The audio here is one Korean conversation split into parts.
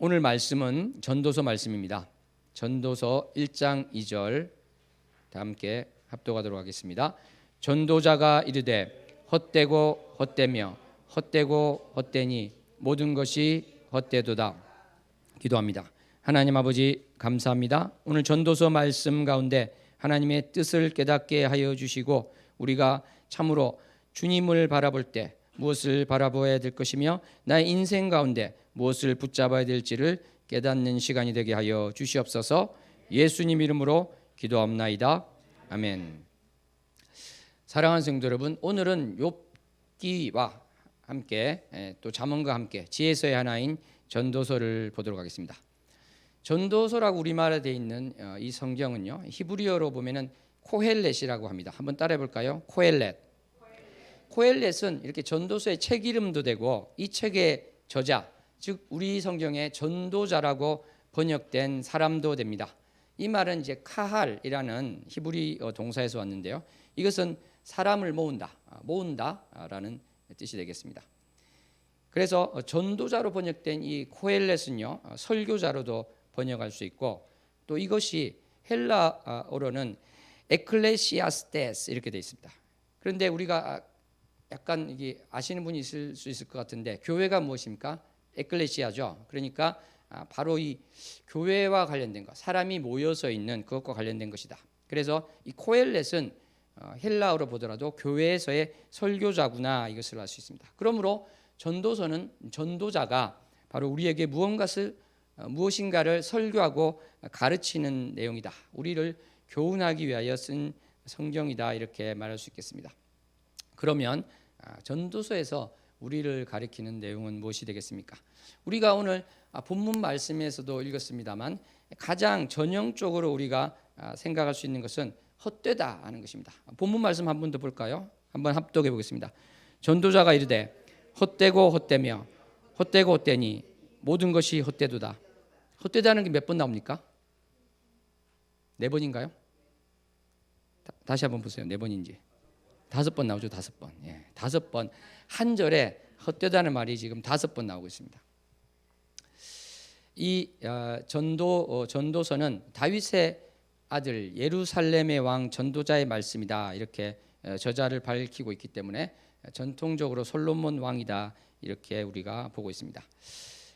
오늘 말씀은 전도서 말씀입니다. 전도서 1장 2절 다 함께 합독하도록 하겠습니다. 전도자가 이르되 헛되고 헛되며 헛되고 헛되니 모든 것이 헛되도다. 기도합니다. 하나님 아버지 감사합니다. 오늘 전도서 말씀 가운데 하나님의 뜻을 깨닫게 하여 주시고 우리가 참으로 주님을 바라볼 때 무엇을 바라보아야 될 것이며 나의 인생 가운데 무엇을 붙잡아야 될지를 깨닫는 시간이 되게 하여 주시옵소서. 예수님 이름으로 기도합나이다. 아멘. 사랑하는 성도 여러분, 오늘은 욥기와 함께 또 잠언과 함께 지혜서의 하나인 전도서를 보도록 하겠습니다. 전도서라고 우리말에 되어 있는 이 성경은요, 히브리어로 보면은 코헬렛이라고 합니다. 한번 따라해 볼까요? 코헬렛. 코헬렛은 이렇게 전도서의 책 이름도 되고 이 책의 저자, 즉 우리 성경의 전도자라고 번역된 사람도 됩니다. 이 말은 이제 카할이라는 히브리어 동사에서 왔는데요. 이것은 사람을 모은다라는 뜻이 되겠습니다. 그래서 전도자로 번역된 이 코헬렛은요, 설교자로도 번역할 수 있고 또 이것이 헬라어로는 에클레시아스테스 이렇게 되어 있습니다. 그런데 우리가 약간 이게 아시는 분이 있을 수 있을 것 같은데 교회가 무엇입니까? 에클레시아죠. 그러니까 바로 이 교회와 관련된 것, 사람이 모여서 있는 그것과 관련된 것이다. 그래서 이 코헬렛은 헬라어로 보더라도 교회에서의 설교자구나 이것을 알 수 있습니다. 그러므로 전도서는 전도자가 바로 우리에게 무엇인가를 설교하고 가르치는 내용이다. 우리를 교훈하기 위하여 쓴 성경이다 이렇게 말할 수 있겠습니다. 그러면 전도서에서 우리를 가리키는 내용은 무엇이 되겠습니까? 우리가 오늘 본문 말씀에서도 읽었습니다만 가장 전형적으로 우리가 생각할 수 있는 것은 헛되다 하는 것입니다. 본문 말씀 한 번 더 볼까요? 한번 합독해 보겠습니다. 전도자가 이르되 헛되고 헛되며 헛되고 헛되니 모든 것이 헛되도다. 헛되다는 게 몇 번 나옵니까? 4번인가요? 다시 한번 보세요. 4번인지. 5번 나오죠. 5번. 예, 5번. 한 절에 헛되다는 말이 지금 5번 나오고 있습니다. 이 전도서는 다윗의 아들 예루살렘의 왕 전도자의 말씀이다 이렇게 저자를 밝히고 있기 때문에 전통적으로 솔로몬 왕이다 이렇게 우리가 보고 있습니다.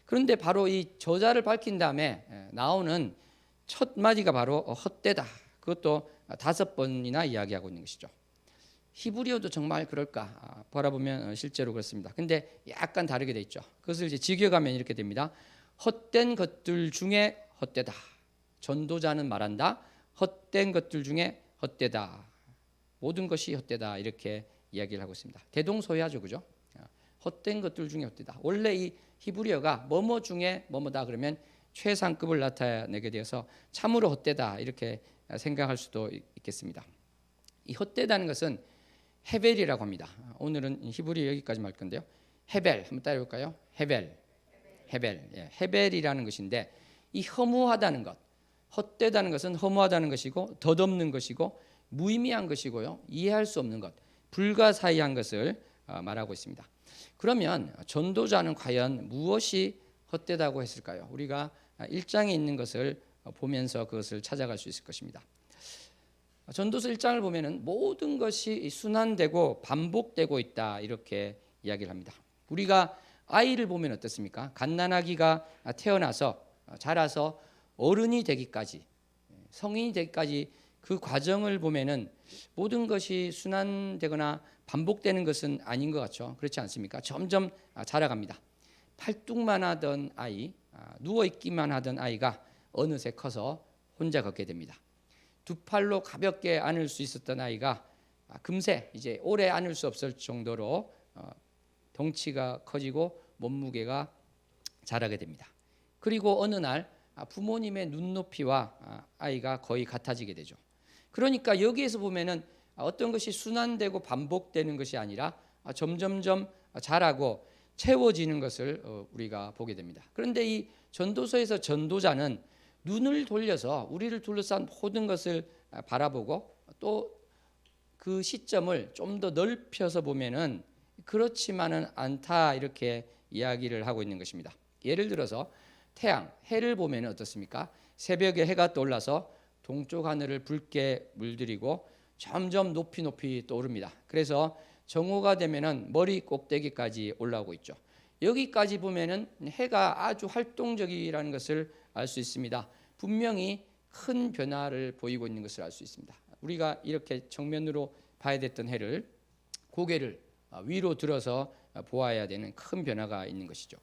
그런데 바로 이 저자를 밝힌 다음에 나오는 첫 마디가 바로 헛되다. 그것도 5번이나 이야기하고 있는 것이죠. 히브리어도 정말 그럴까 바라보면 실제로 그렇습니다. 근데 약간 다르게 돼 있죠. 그것을 이제 직역하면 이렇게 됩니다. 헛된 것들 중에 헛되다. 전도자는 말한다. 헛된 것들 중에 헛되다. 모든 것이 헛되다 이렇게 이야기를 하고 있습니다. 대동소이하죠, 그죠? 헛된 것들 중에 헛되다. 원래 이 히브리어가 뭐뭐 중에 뭐뭐다 그러면 최상급을 나타내게 되어서 참으로 헛되다 이렇게 생각할 수도 있겠습니다. 이 헛되다는 것은 헤벨이라고 합니다. 오늘은 히브리 여기까지 할 건데요. 헤벨 한번 따라해볼까요? 헤벨. 예, 헤벨이라는 것인데 이 허무하다는 것, 헛되다는 것은 허무하다는 것이고 덧없는 것이고 무의미한 것이고요. 이해할 수 없는 것, 불가사의한 것을 말하고 있습니다. 그러면 전도자는 과연 무엇이 헛되다고 했을까요? 우리가 1장에 있는 것을 보면서 그것을 찾아갈 수 있을 것입니다. 전도서 1장을 보면은 모든 것이 순환되고 반복되고 있다 이렇게 이야기를 합니다. 우리가 아이를 보면 어떻습니까? 갓난아기가 태어나서 자라서 어른이 되기까지 성인이 되기까지 그 과정을 보면은 모든 것이 순환되거나 반복되는 것은 아닌 것 같죠. 그렇지 않습니까? 점점 자라갑니다. 팔뚝만 하던 아이, 누워있기만 하던 아이가 어느새 커서 혼자 걷게 됩니다. 두 팔로 가볍게 안을 수 있었던 아이가 금세 이제 오래 안을 수 없을 정도로 덩치가 커지고 몸무게가 자라게 됩니다. 그리고 어느 날 부모님의 눈높이와 아이가 거의 같아지게 되죠. 그러니까 여기에서 보면은 어떤 것이 순환되고 반복되는 것이 아니라 점점점 자라고 채워지는 것을 우리가 보게 됩니다. 그런데 이 전도서에서 전도자는 눈을 돌려서 우리를 둘러싼 모든 것을 바라보고 또 그 시점을 좀 더 넓혀서 보면은 그렇지만은 않다 이렇게 이야기를 하고 있는 것입니다. 예를 들어서 태양, 해를 보면 어떻습니까? 새벽에 해가 떠올라서 동쪽 하늘을 붉게 물들이고 점점 높이 떠오릅니다. 그래서 정오가 되면은 머리 꼭대기까지 올라오고 있죠. 여기까지 보면은 해가 아주 활동적이라는 것을 알 수 있습니다. 분명히 큰 변화를 보이고 있는 것을 알 수 있습니다. 우리가 이렇게 정면으로 봐야 됐던 해를 고개를 위로 들어서 보아야 되는 큰 변화가 있는 것이죠.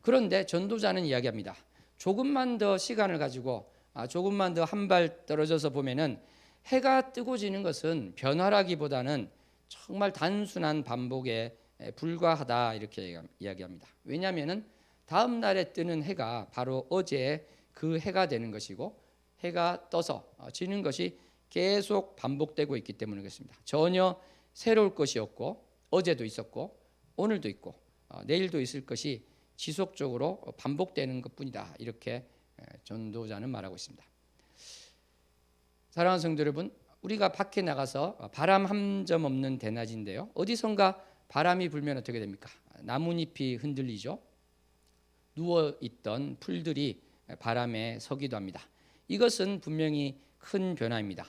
그런데 전도자는 이야기합니다. 조금만 더 시간을 가지고 조금만 더 한 발 떨어져서 보면은 해가 뜨고 지는 것은 변화라기보다는 정말 단순한 반복에 불과하다 이렇게 이야기합니다. 왜냐하면은 다음 날에 뜨는 해가 바로 어제의 그 해가 되는 것이고 해가 떠서 지는 것이 계속 반복되고 있기 때문에 그렇습니다. 전혀 새로울 것이 없고 어제도 있었고 오늘도 있고 내일도 있을 것이 지속적으로 반복되는 것뿐이다. 이렇게 전도자는 말하고 있습니다. 사랑하는 성도 여러분, 우리가 밖에 나가서 바람 한 점 없는 대낮인데요. 어디선가 바람이 불면 어떻게 됩니까? 나뭇잎이 흔들리죠. 누워있던 풀들이 바람에 서기도 합니다. 이것은 분명히 큰 변화입니다.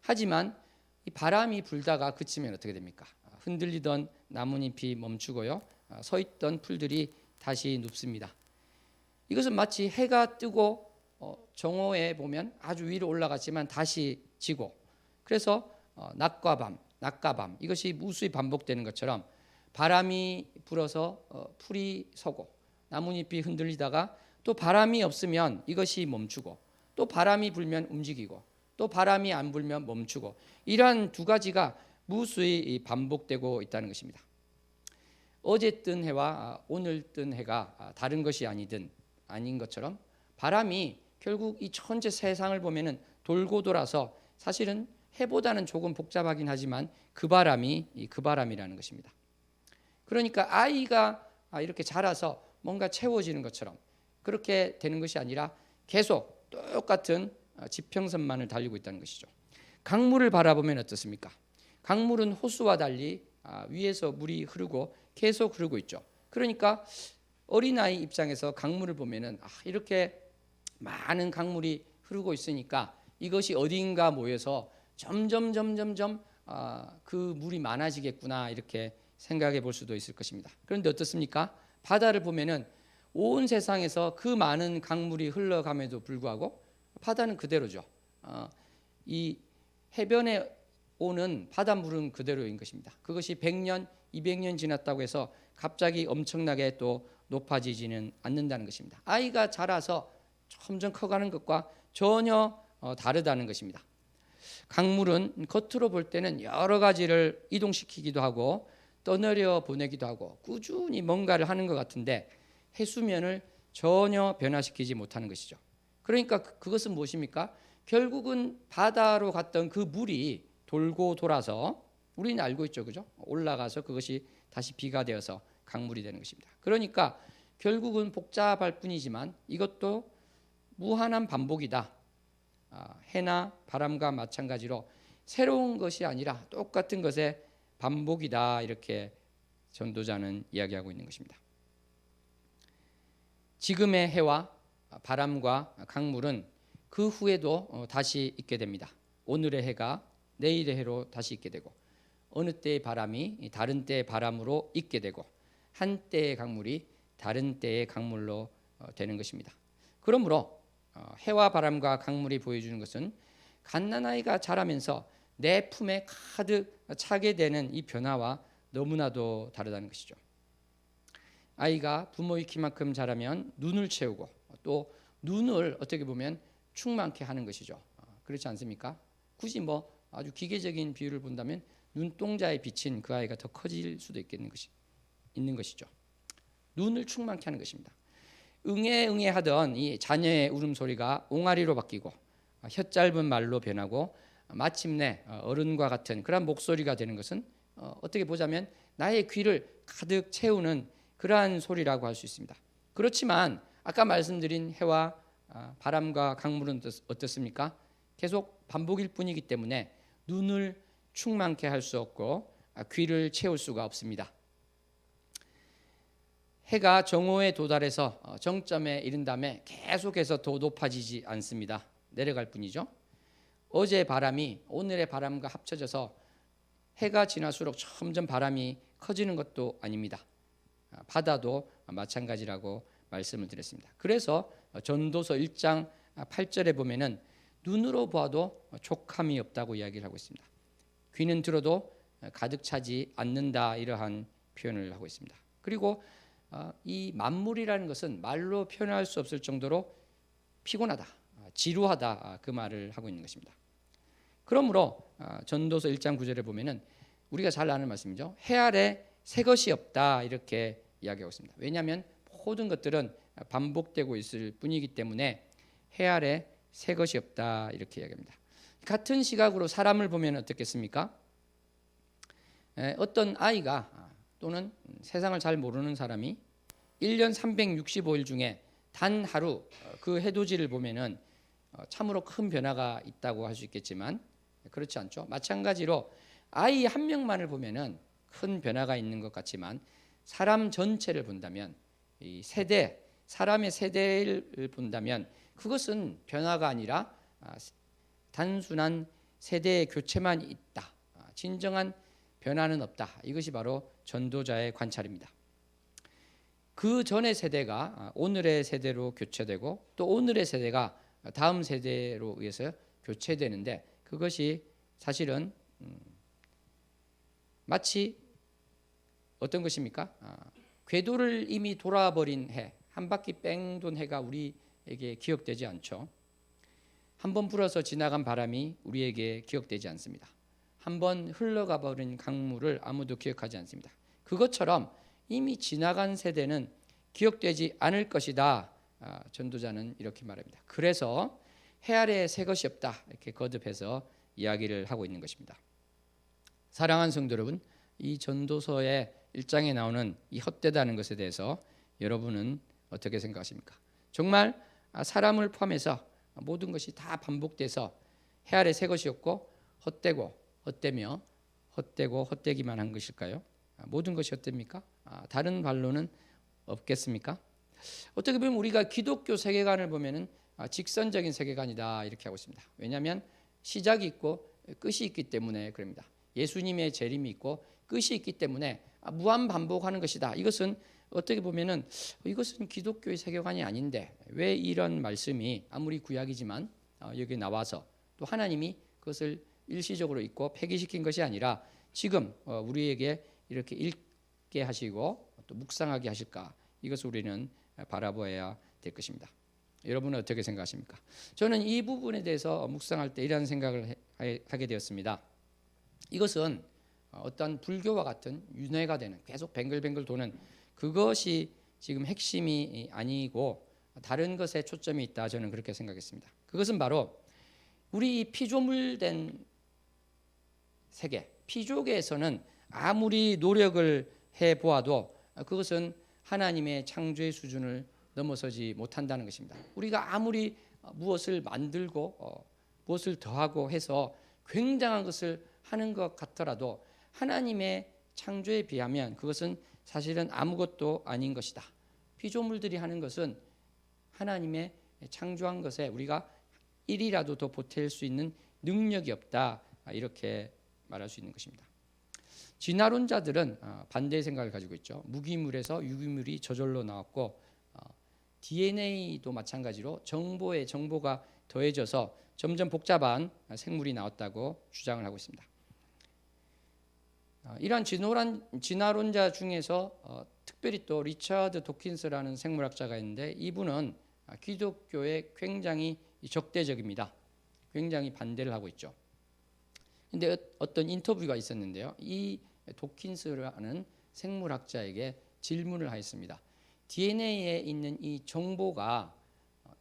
하지만 이 바람이 불다가 그치면 어떻게 됩니까? 흔들리던 나뭇잎이 멈추고요. 서 있던 풀들이 다시 눕습니다. 이것은 마치 해가 뜨고 정오에 보면 아주 위로 올라갔지만 다시 지고 그래서 낮과 밤 이것이 무수히 반복되는 것처럼 바람이 불어서 풀이 서고 나뭇잎이 흔들리다가 또 바람이 없으면 이것이 멈추고 또 바람이 불면 움직이고 또 바람이 안 불면 멈추고 이러한 두 가지가 무수히 반복되고 있다는 것입니다. 어제 뜬 해와 오늘 뜬 해가 다른 것이 아닌 것처럼 바람이 결국 이 천재 세상을 보면은 돌고 돌아서 사실은 해보다는 조금 복잡하긴 하지만 그 바람이라는 것입니다. 그러니까 아이가 이렇게 자라서 뭔가 채워지는 것처럼 그렇게 되는 것이 아니라 계속 똑같은 지평선만을 달리고 있다는 것이죠. 강물을 바라보면 어떻습니까? 강물은 호수와 달리 위에서 물이 흐르고 계속 흐르고 있죠. 그러니까 어린아이 입장에서 강물을 보면은 이렇게 많은 강물이 흐르고 있으니까 이것이 어딘가 모여서 점점 그 물이 많아지겠구나 이렇게 생각해 볼 수도 있을 것입니다. 그런데 어떻습니까? 바다를 보면은 온 세상에서 그 많은 강물이 흘러감에도 불구하고 바다는 그대로죠. 이 해변에 오는 바닷물은 그대로인 것입니다. 그것이 100년, 200년 지났다고 해서 갑자기 엄청나게 또 높아지지는 않는다는 것입니다. 아이가 자라서 점점 커가는 것과 전혀 다르다는 것입니다. 강물은 겉으로 볼 때는 여러 가지를 이동시키기도 하고 떠내려 보내기도 하고 꾸준히 뭔가를 하는 것 같은데 해수면을 전혀 변화시키지 못하는 것이죠. 그러니까 그것은 무엇입니까? 결국은 바다로 갔던 그 물이 돌고 돌아서 우리는 알고 있죠, 그죠? 올라가서 그것이 다시 비가 되어서 강물이 되는 것입니다. 그러니까 결국은 복잡할 뿐이지만 이것도 무한한 반복이다. 해나 바람과 마찬가지로 새로운 것이 아니라 똑같은 것의 반복이다. 이렇게 전도자는 이야기하고 있는 것입니다. 지금의 해와 바람과 강물은 그 후에도 다시 있게 됩니다. 오늘의 해가 내일의 해로 다시 있게 되고 어느 때의 바람이 다른 때의 바람으로 있게 되고 한 때의 강물이 다른 때의 강물로 되는 것입니다. 그러므로 해와 바람과 강물이 보여주는 것은 갓난아이가 자라면서 내 품에 가득 차게 되는 이 변화와 너무나도 다르다는 것이죠. 아이가 부모의 키만큼 자라면 눈을 채우고 또 눈을 어떻게 보면 충만케 하는 것이죠. 그렇지 않습니까? 굳이 아주 기계적인 비유를 본다면 눈동자에 비친 그 아이가 더 커질 수도 있는 것이죠. 눈을 충만케 하는 것입니다. 응애 하던 이 자녀의 울음소리가 옹알이로 바뀌고 혓짧은 말로 변하고 마침내 어른과 같은 그런 목소리가 되는 것은 어떻게 보자면 나의 귀를 가득 채우는 그러한 소리라고 할 수 있습니다. 그렇지만 아까 말씀드린 해와 바람과 강물은 어떻습니까? 계속 반복일 뿐이기 때문에 눈을 충만케 할 수 없고 귀를 채울 수가 없습니다. 해가 정오에 도달해서 정점에 이른 다음에 계속해서 더 높아지지 않습니다. 내려갈 뿐이죠. 어제의 바람이 오늘의 바람과 합쳐져서 해가 지날수록 점점 바람이 커지는 것도 아닙니다. 바다도 마찬가지라고 말씀을 드렸습니다. 그래서 전도서 1장 8절에 보면은 눈으로 보아도 촉함이 없다고 이야기를 하고 있습니다. 귀는 들어도 가득 차지 않는다, 이러한 표현을 하고 있습니다. 그리고 이 만물이라는 것은 말로 표현할 수 없을 정도로 피곤하다, 지루하다, 그 말을 하고 있는 것입니다. 그러므로 전도서 1장 9절에 보면은 우리가 잘 아는 말씀이죠. 해 아래 새 것이 없다, 이렇게 이야기하고 있습니다. 왜냐하면 모든 것들은 반복되고 있을 뿐이기 때문에 해 아래 새 것이 없다, 이렇게 이야기합니다. 같은 시각으로 사람을 보면 어떻겠습니까? 어떤 아이가 또는 세상을 잘 모르는 사람이 1년 365일 중에 단 하루 그 해돋이를 보면은 참으로 큰 변화가 있다고 할 수 있겠지만 그렇지 않죠. 마찬가지로 아이 한 명만을 보면은 큰 변화가 있는 것 같지만 사람 전체를 본다면, 이 세대, 사람의 세대를 본다면 그것은 변화가 아니라 단순한 세대의 교체만 있다, 진정한 변화는 없다. 이것이 바로 전도자의 관찰입니다. 그 전의 세대가 오늘의 세대로 교체되고 또 오늘의 세대가 다음 세대로 의해서 교체되는데, 그것이 사실은 마치 어떤 것입니까? 궤도를 이미 돌아버린 해, 한 바퀴 뺑 돈 해가 우리에게 기억되지 않죠. 한번 불어서 지나간 바람이 우리에게 기억되지 않습니다. 한번 흘러가 버린 강물을 아무도 기억하지 않습니다. 그것처럼 이미 지나간 세대는 기억되지 않을 것이다. 전도자는 이렇게 말합니다. 그래서 해 아래에 새 것이 없다, 이렇게 거듭해서 이야기를 하고 있는 것입니다. 사랑하는 성도 여러분, 이 전도서의 1장에 나오는 이 헛되다는 것에 대해서 여러분은 어떻게 생각하십니까? 정말 사람을 포함해서 모든 것이 다 반복돼서 해 아래 새 것이 없고 헛되고 헛되며 헛되고 헛되기만 한 것일까요? 모든 것이 헛됩니까? 다른 반론은 없겠습니까? 어떻게 보면 우리가 기독교 세계관을 보면은 직선적인 세계관이다, 이렇게 하고 있습니다. 왜냐하면 시작이 있고 끝이 있기 때문에 그럽니다. 예수님의 재림이 있고 끝이 있기 때문에 무한 반복하는 것이다. 이것은 어떻게 보면은 이것은 기독교의 세계관이 아닌데 왜 이런 말씀이 아무리 구약이지만 여기 나와서 또 하나님이 그것을 일시적으로 읽고 폐기시킨 것이 아니라 지금 우리에게 이렇게 읽게 하시고 또 묵상하게 하실까, 이것을 우리는 바라보아야 될 것입니다. 여러분은 어떻게 생각하십니까? 저는 이 부분에 대해서 묵상할 때 이런 생각을 하게 되었습니다. 이것은 어떤 불교와 같은 윤회가 되는, 계속 뱅글뱅글 도는 그것이 지금 핵심이 아니고 다른 것에 초점이 있다, 저는 그렇게 생각했습니다. 그것은 바로 우리 피조물된 세계, 피조계에서는 아무리 노력을 해보아도 그것은 하나님의 창조의 수준을 넘어서지 못한다는 것입니다. 우리가 아무리 무엇을 만들고 무엇을 더하고 해서 굉장한 것을 하는 것 같더라도 하나님의 창조에 비하면 그것은 사실은 아무것도 아닌 것이다. 피조물들이 하는 것은 하나님의 창조한 것에 우리가 1이라도 더 보탤 수 있는 능력이 없다, 이렇게 말할 수 있는 것입니다. 진화론자들은 반대의 생각을 가지고 있죠. 무기물에서 유기물이 저절로 나왔고 DNA도 마찬가지로 정보가 더해져서 점점 복잡한 생물이 나왔다고 주장을 하고 있습니다. 이러한 진화론자 중에서 특별히 또 리처드 도킨스라는 생물학자가 있는데 이분은 기독교에 굉장히 적대적입니다. 굉장히 반대를 하고 있죠. 근데 어떤 인터뷰가 있었는데요. 이 도킨스라는 생물학자에게 질문을 하였습니다. DNA에 있는 이 정보가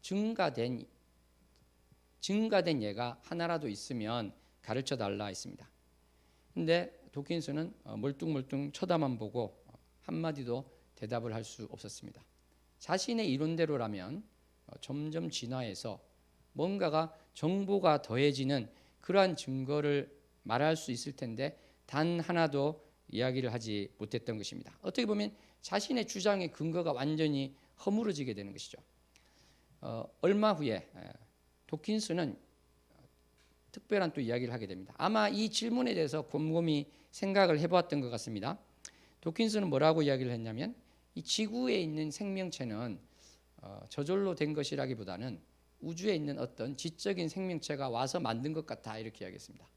증가된 예가 하나라도 있으면 가르쳐 달라 했습니다. 근데 도킨스는 멀뚱멀뚱 쳐다만 보고 한마디도 대답을 할 수 없었습니다. 자신의 이론대로라면 점점 진화해서 뭔가가 정보가 더해지는 그러한 증거를 말할 수 있을 텐데 단 하나도 이야기를 하지 못했던 것입니다. 어떻게 보면 자신의 주장의 근거가 완전히 허물어지게 되는 것이죠. 얼마 후에 도킨스는 특별한 또 이야기를 하게 됩니다. 아마 이 질문에 대해서 곰곰이 생각을 해보았던 것 같습니다. 도킨스는 뭐라고 이야기를 했냐면 이 지구에 있는 생명체는 저절로 된 것이라기보다는 우주에 있는 어떤 지적인 생명체가 와서 만든 것 같다 이렇게 이야기했습니다.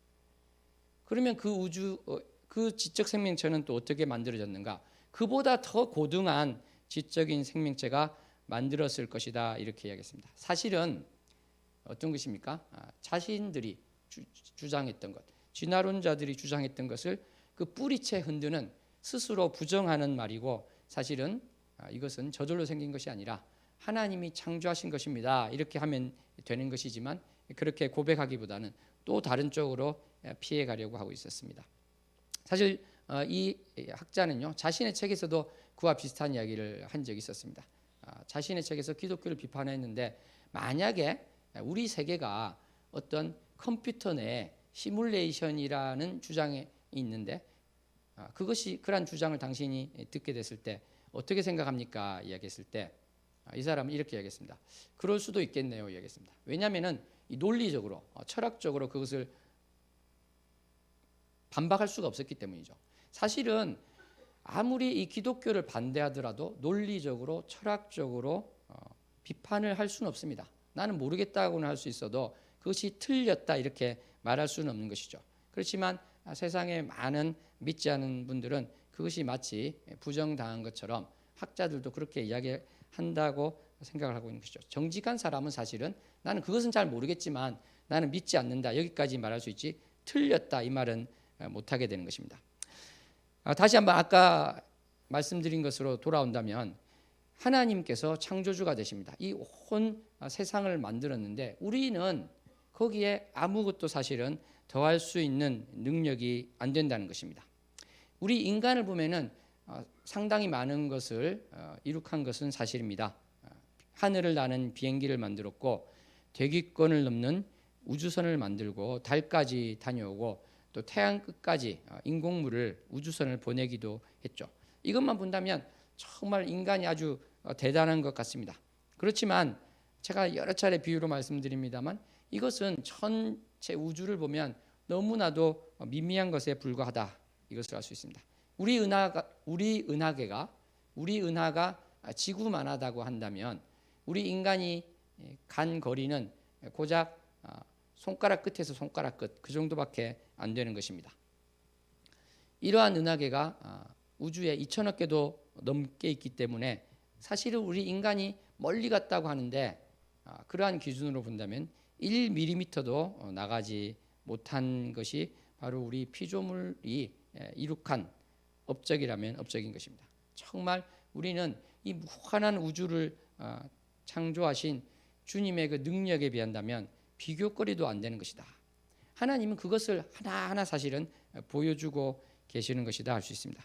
그러면 그 지적 생명체는 또 어떻게 만들어졌는가? 그보다 더 고등한 지적인 생명체가 만들었을 것이다 이렇게 이야기했습니다. 사실은 어떤 것입니까? 자신들이 주장했던 것, 진화론자들이 주장했던 것을 그 뿌리채 흔드는 스스로 부정하는 말이고 사실은 이것은 저절로 생긴 것이 아니라 하나님이 창조하신 것입니다. 이렇게 하면 되는 것이지만 그렇게 고백하기보다는 또 다른 쪽으로 피해 가려고 하고 있었습니다. 사실 이 학자는요 자신의 책에서도 그와 비슷한 이야기를 한 적이 있었습니다. 자신의 책에서 기독교를 비판했는데 만약에 우리 세계가 어떤 컴퓨터 내 시뮬레이션이라는 주장이 있는데 그것이 그런 주장을 당신이 듣게 됐을 때 어떻게 생각합니까? 이야기했을 때 이 사람은 이렇게 이야기했습니다. 그럴 수도 있겠네요. 이야기했습니다. 왜냐하면은 논리적으로 철학적으로 그것을 반박할 수가 없었기 때문이죠. 사실은 아무리 이 기독교를 반대하더라도 논리적으로 철학적으로 비판을 할 수는 없습니다. 나는 모르겠다고는 할 수 있어도 그것이 틀렸다 이렇게 말할 수는 없는 것이죠. 그렇지만 세상에 많은 믿지 않은 분들은 그것이 마치 부정당한 것처럼 학자들도 그렇게 이야기한다고 생각을 하고 있는 것이죠. 정직한 사람은 사실은 나는 그것은 잘 모르겠지만 나는 믿지 않는다 여기까지 말할 수 있지 틀렸다 이 말은 못하게 되는 것입니다. 다시 한번 아까 말씀드린 것으로 돌아온다면 하나님께서 창조주가 되십니다. 이 온 세상을 만들었는데 우리는 거기에 아무것도 사실은 더할 수 있는 능력이 안 된다는 것입니다. 우리 인간을 보면은 상당히 많은 것을 이룩한 것은 사실입니다. 하늘을 나는 비행기를 만들었고 대기권을 넘는 우주선을 만들고 달까지 다녀오고 또 태양 끝까지 인공물을 우주선을 보내기도 했죠. 이것만 본다면 정말 인간이 아주 대단한 것 같습니다. 그렇지만 제가 여러 차례 비유로 말씀드립니다만 이것은 전체 우주를 보면 너무나도 미미한 것에 불과하다 이것을 알 수 있습니다. 우리 은하가 지구만하다고 한다면 우리 인간이 간 거리는 고작 손가락 끝에서 손가락 끝 그 정도밖에 안 되는 것입니다. 이러한 은하계가 우주에 2천억 개도 넘게 있기 때문에 사실은 우리 인간이 멀리 갔다고 하는데 그러한 기준으로 본다면 1mm도 나가지 못한 것이 바로 우리 피조물이 이룩한 업적이라면 업적인 것입니다. 정말 우리는 이 무한한 우주를 창조하신 주님의 그 능력에 비한다면 비교거리도 안 되는 것이다. 하나님은 그것을 하나하나 사실은 보여주고 계시는 것이다 할 수 있습니다.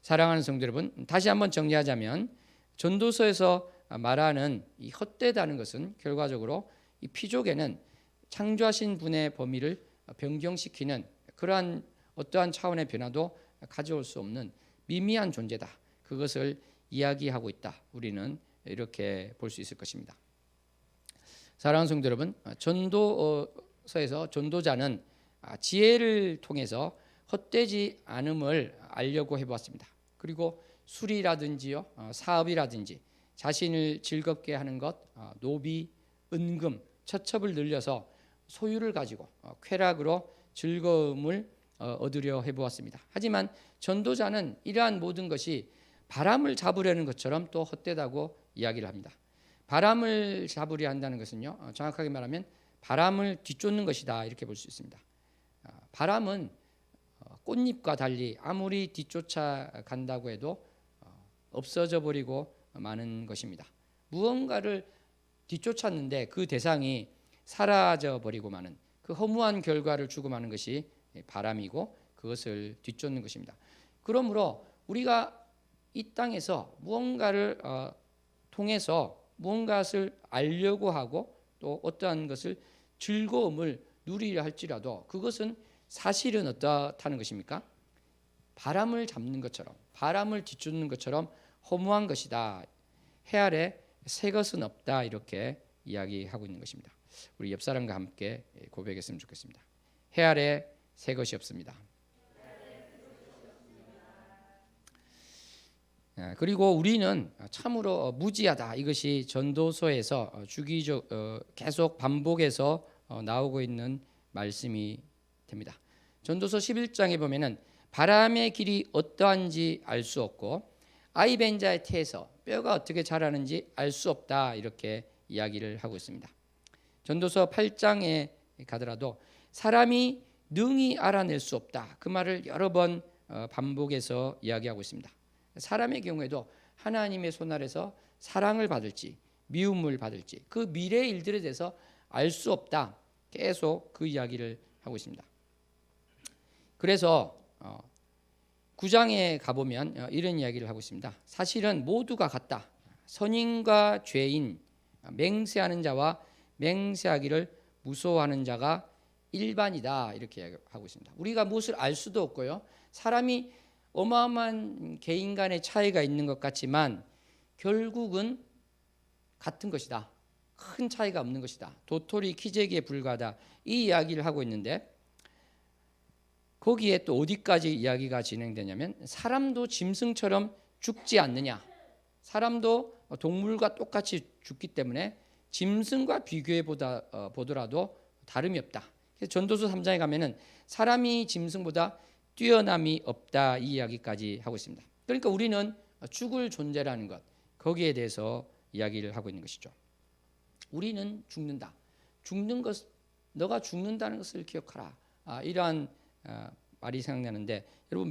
사랑하는 성도 여러분, 다시 한번 정리하자면 전도서에서 말하는 이 헛되다는 것은 결과적으로 이 피족에는 창조하신 분의 범위를 변경시키는 그러한 어떠한 차원의 변화도 가져올 수 없는 미미한 존재다. 그것을 이야기하고 있다. 우리는 이렇게 볼 수 있을 것입니다. 사랑하는 성도 여러분, 전도서에서 전도자는 지혜를 통해서 헛되지 않음을 알려고 해보았습니다. 그리고 술이라든지요, 사업이라든지 자신을 즐겁게 하는 것, 노비, 은금, 처첩을 늘려서 소유를 가지고 쾌락으로 즐거움을 얻으려 해보았습니다. 하지만 전도자는 이러한 모든 것이 바람을 잡으려는 것처럼 또 헛되다고 이야기를 합니다. 바람을 잡으려 한다는 것은요, 정확하게 말하면 바람을 뒤쫓는 것이다 이렇게 볼 수 있습니다. 바람은 꽃잎과 달리 아무리 뒤쫓아 간다고 해도 없어져 버리고 마는 것입니다. 무언가를 뒤쫓았는데 그 대상이 사라져 버리고 마는 그 허무한 결과를 주고 마는 것이 바람이고 그것을 뒤쫓는 것입니다. 그러므로 우리가 이 땅에서 무언가를 통해서 무언가를 알려고 하고 또 어떠한 것을 즐거움을 누리려 할지라도 그것은 사실은 어떻다는 것입니까? 바람을 잡는 것처럼 바람을 뒤쫓는 것처럼 허무한 것이다. 해 아래 새 것은 없다. 이렇게 이야기하고 있는 것입니다. 우리 옆 사람과 함께 고백했으면 좋겠습니다. 해 아래 새 것이 없습니다. 그리고 우리는 참으로 무지하다. 이것이 전도서에서 주기적 계속 반복해서 나오고 있는 말씀이 됩니다. 전도서 11장에 보면은 바람의 길이 어떠한지 알 수 없고 아이벤자의 태에서 뼈가 어떻게 자라는지 알 수 없다. 이렇게 이야기를 하고 있습니다. 전도서 8장에 가더라도 사람이 능히 알아낼 수 없다. 그 말을 여러 번 반복해서 이야기하고 있습니다. 사람의 경우에도 하나님의 손 아래서 사랑을 받을지 미움을 받을지 그 미래의 일들에 대해서 알 수 없다. 계속 그 이야기를 하고 있습니다. 그래서 9장에 가보면 이런 이야기를 하고 있습니다. 사실은 모두가 같다. 선인과 죄인, 맹세하는 자와 맹세하기를 무서워하는 자가 일반이다. 이렇게 하고 있습니다. 우리가 무엇을 알 수도 없고요. 사람이 어마어마한 개인 간의 차이가 있는 것 같지만 결국은 같은 것이다. 큰 차이가 없는 것이다. 도토리 키재기에 불과하다. 이 이야기를 하고 있는데 거기에 또 어디까지 이야기가 진행되냐면 사람도 짐승처럼 죽지 않느냐. 사람도 동물과 똑같이 죽기 때문에 짐승과 비교해 보더라도 다름이 없다. 그래서 전도서 3장에 가면은 사람이 짐승보다 뛰어남이 없다. 이 이야기까지 하고 있습니다. 그러니까 우리는 죽을 존재라는 것, 거기에 대해서 이야기를 하고 있는 것이죠. 우리는 죽는다. 죽는 것, 너가 죽는다는 것을 기억하라. 이러한 말이 생각나는데 여러분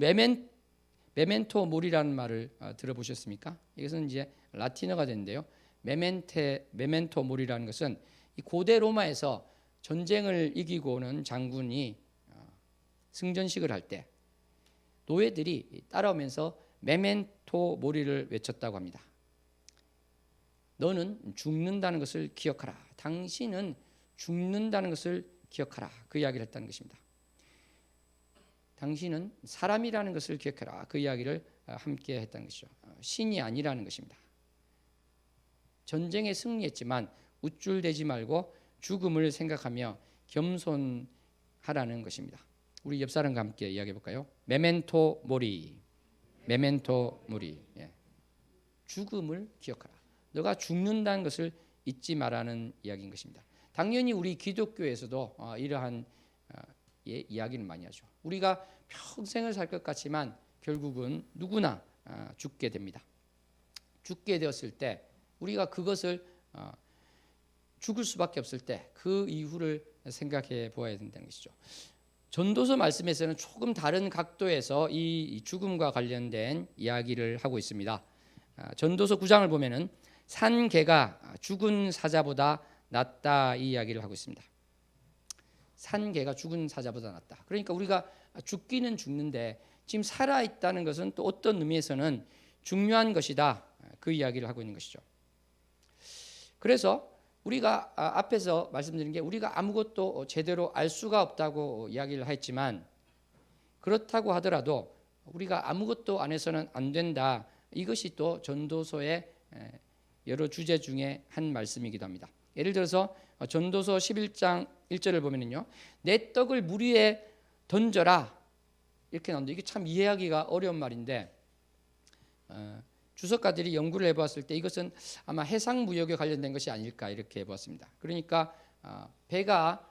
메멘토 모리라는 말을 들어보셨습니까? 이것은 이제 라틴어가 되는데요. 메멘토 모리라는 것은 이 고대 로마에서 전쟁을 이기고 오는 장군이 승전식을 할 때 노예들이 따라오면서 메멘토 모리를 외쳤다고 합니다. 너는 죽는다는 것을 기억하라. 당신은 죽는다는 것을 기억하라. 그 이야기를 했다는 것입니다. 당신은 사람이라는 것을 기억해라. 그 이야기를 함께 했다는 것이죠. 신이 아니라는 것입니다. 전쟁에 승리했지만 우쭐대지 말고 죽음을 생각하며 겸손하라는 것입니다. 우리 옆 사람과 함께 이야기해 볼까요? 메멘토 모리. 메멘토 모리. 예. 죽음을 기억하라. 너가 죽는다는 것을 잊지 말라는 이야기인 것입니다. 당연히 우리 기독교에서도 이러한 이야기를 많이 하죠. 우리가 평생을 살 것 같지만 결국은 누구나 죽게 됩니다. 죽게 되었을 때 우리가 그것을 죽을 수밖에 없을 때 그 이후를 생각해 보아야 된다는 것이죠. 전도서 말씀에서는 조금 다른 각도에서 이 죽음과 관련된 이야기를 하고 있습니다. 전도서 9장을 보면은 산 개가 죽은 사자보다 낫다 이 이야기를 하고 있습니다. 산 개가 죽은 사자보다 낫다. 그러니까 우리가 죽기는 죽는데 지금 살아 있다는 것은 또 어떤 의미에서는 중요한 것이다. 그 이야기를 하고 있는 것이죠. 그래서 우리가 앞에서 말씀드린 게 우리가 아무것도 제대로 알 수가 없다고 이야기를 했지만 그렇다고 하더라도 우리가 아무것도 안 해서는 안 된다. 이것이 또 전도서의 여러 주제 중에 한 말씀이기도 합니다. 예를 들어서 전도서 11장 1절을 보면은요. 내 떡을 물 위에 던져라. 이렇게 나오는데 이게 참 이해하기가 어려운 말인데 주석가들이 연구를 해보았을 때 이것은 아마 해상무역에 관련된 것이 아닐까 이렇게 해보았습니다. 그러니까 배가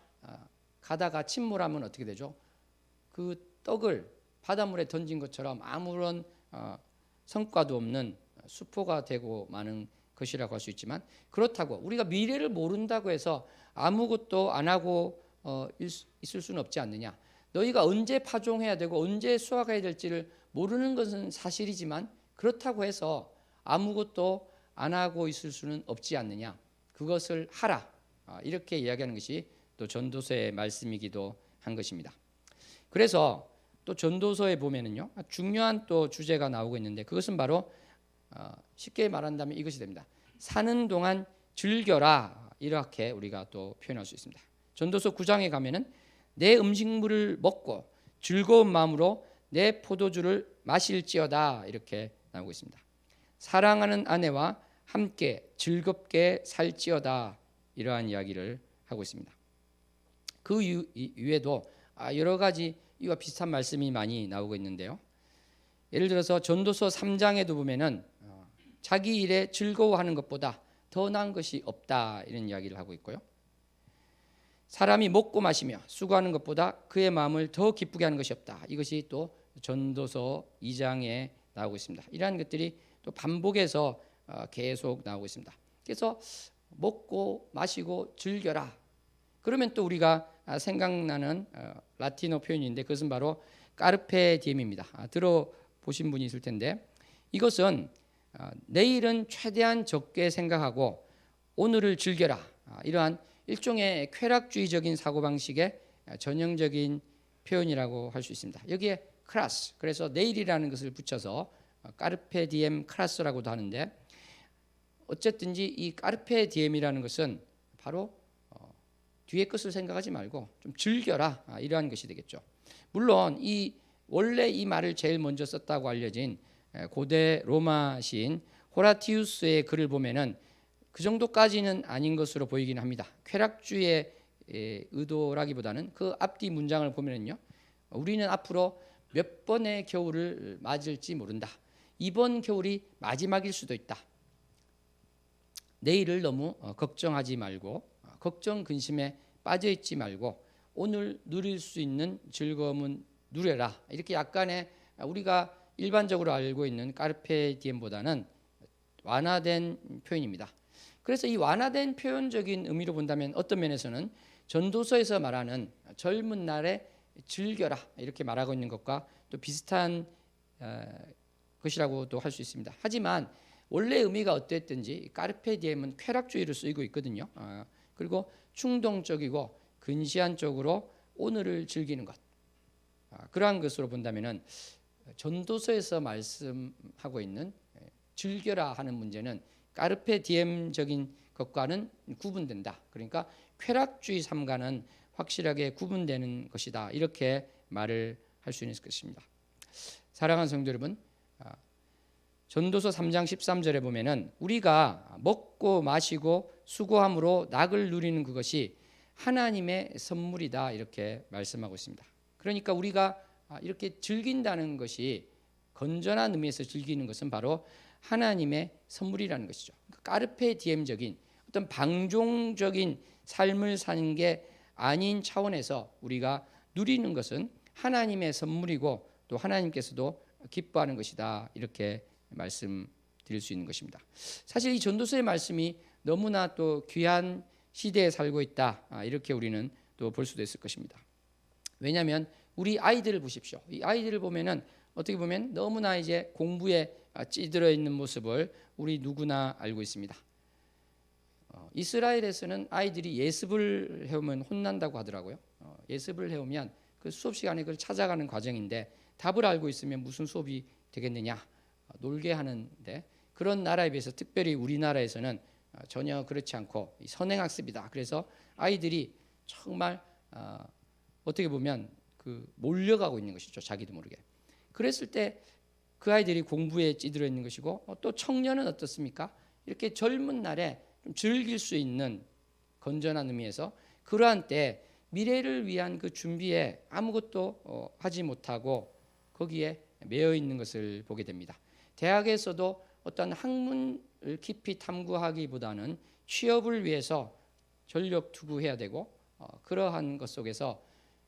가다가 침몰하면 어떻게 되죠? 그 떡을 바닷물에 던진 것처럼 아무런 성과도 없는 수포가 되고 마는 것이라고 할 수 있지만 그렇다고 우리가 미래를 모른다고 해서 아무것도 안 하고 있을 수는 없지 않느냐. 너희가 언제 파종해야 되고 언제 수확해야 될지를 모르는 것은 사실이지만 그렇다고 해서 아무것도 안 하고 있을 수는 없지 않느냐. 그것을 하라. 이렇게 이야기하는 것이 또 전도서의 말씀이기도 한 것입니다. 그래서 또 전도서에 보면은요. 중요한 또 주제가 나오고 있는데 그것은 바로 쉽게 말한다면 이것이 됩니다. 사는 동안 즐겨라. 이렇게 우리가 또 표현할 수 있습니다. 전도서 9장에 가면은 내 음식물을 먹고 즐거운 마음으로 내 포도주를 마실지어다. 이렇게 나오고 있습니다. 사랑하는 아내와 함께 즐겁게 살지어다 이러한 이야기를 하고 있습니다. 그 이외에도 여러 가지 이와 비슷한 말씀이 많이 나오고 있는데요. 예를 들어서 전도서 3장에도 보면은 자기 일에 즐거워하는 것보다 더 나은 것이 없다 이런 이야기를 하고 있고요. 사람이 먹고 마시며 수고하는 것보다 그의 마음을 더 기쁘게 하는 것이 없다. 이것이 또 전도서 2장에 나오고 있습니다. 이러한 것들이 또 반복해서 계속 나오고 있습니다. 그래서 먹고 마시고 즐겨라. 그러면 또 우리가 생각나는 라틴어 표현인데 그것은 바로 까르페 디엠입니다. 들어보신 분이 있을 텐데 이것은 내일은 최대한 적게 생각하고 오늘을 즐겨라. 이러한 일종의 쾌락주의적인 사고방식의 전형적인 표현이라고 할 수 있습니다. 여기에 크라스, 그래서 내일이라는 것을 붙여서 까르페 디엠 크라스라고도 하는데 어쨌든지 이 까르페 디엠이라는 것은 바로 뒤에 것을 생각하지 말고 좀 즐겨라 이러한 것이 되겠죠. 물론 원래 이 말을 제일 먼저 썼다고 알려진 고대 로마 시인 호라티우스의 글을 보면은 그 정도까지는 아닌 것으로 보이긴 합니다. 쾌락주의의 의도라기보다는 그 앞뒤 문장을 보면은요, 우리는 앞으로 몇 번의 겨울을 맞을지 모른다. 이번 겨울이 마지막일 수도 있다. 내일을 너무 걱정하지 말고 걱정 근심에 빠져 있지 말고 오늘 누릴 수 있는 즐거움은 누려라. 이렇게 약간의 우리가 일반적으로 알고 있는 까르페 디엠보다는 완화된 표현입니다. 그래서 이 완화된 표현적인 의미로 본다면 어떤 면에서는 전도서에서 말하는 젊은 날에 즐겨라 이렇게 말하고 있는 것과 또 비슷한 것이라고도 할 수 있습니다. 하지만 원래 의미가 어땠든지 까르페 디엠은 쾌락주의로 쓰이고 있거든요. 그리고 충동적이고 근시안 쪽으로 오늘을 즐기는 것, 그러한 것으로 본다면은 전도서에서 말씀하고 있는 즐겨라 하는 문제는 까르페 디엠적인 것과는 구분된다. 그러니까 쾌락주의 삶과는 확실하게 구분되는 것이다. 이렇게 말을 할 수 있는 것입니다. 사랑하는 성도 여러분, 전도서 3장 13절에 보면은 우리가 먹고 마시고 수고함으로 낙을 누리는 그것이 하나님의 선물이다 이렇게 말씀하고 있습니다. 그러니까 우리가 이렇게 즐긴다는 것이 건전한 의미에서 즐기는 것은 바로 하나님의 선물이라는 것이죠. 까르페 디엠적인 어떤 방종적인 삶을 사는 게 아닌 차원에서 우리가 누리는 것은 하나님의 선물이고 또 하나님께서도 기뻐하는 것이다 이렇게 말씀드릴 수 있는 것입니다. 사실 이 전도서의 말씀이 너무나 또 귀한 시대에 살고 있다 이렇게 우리는 또 볼 수도 있을 것입니다. 왜냐하면 우리 아이들을 보십시오. 이 아이들을 보면은 어떻게 보면 너무나 이제 공부에 찌들어 있는 모습을 우리 누구나 알고 있습니다. 이스라엘에서는 아이들이 예습을 해오면 혼난다고 하더라고요. 예습을 해오면 그 수업 시간에 그걸 찾아가는 과정인데 답을 알고 있으면 무슨 수업이 되겠느냐, 놀게 하는데 그런 나라에 비해서 특별히 우리나라에서는 전혀 그렇지 않고 선행학습이다. 그래서 아이들이 정말 어떻게 보면 그 몰려가고 있는 것이죠. 자기도 모르게. 그랬을 때 그 아이들이 공부에 찌들어 있는 것이고 또 청년은 어떻습니까? 이렇게 젊은 날에 좀 즐길 수 있는 건전한 의미에서 그러한 때 미래를 위한 그 준비에 아무것도 하지 못하고 거기에 매여 있는 것을 보게 됩니다. 대학에서도 어떤 학문을 깊이 탐구하기보다는 취업을 위해서 전력 투구해야 되고 그러한 것 속에서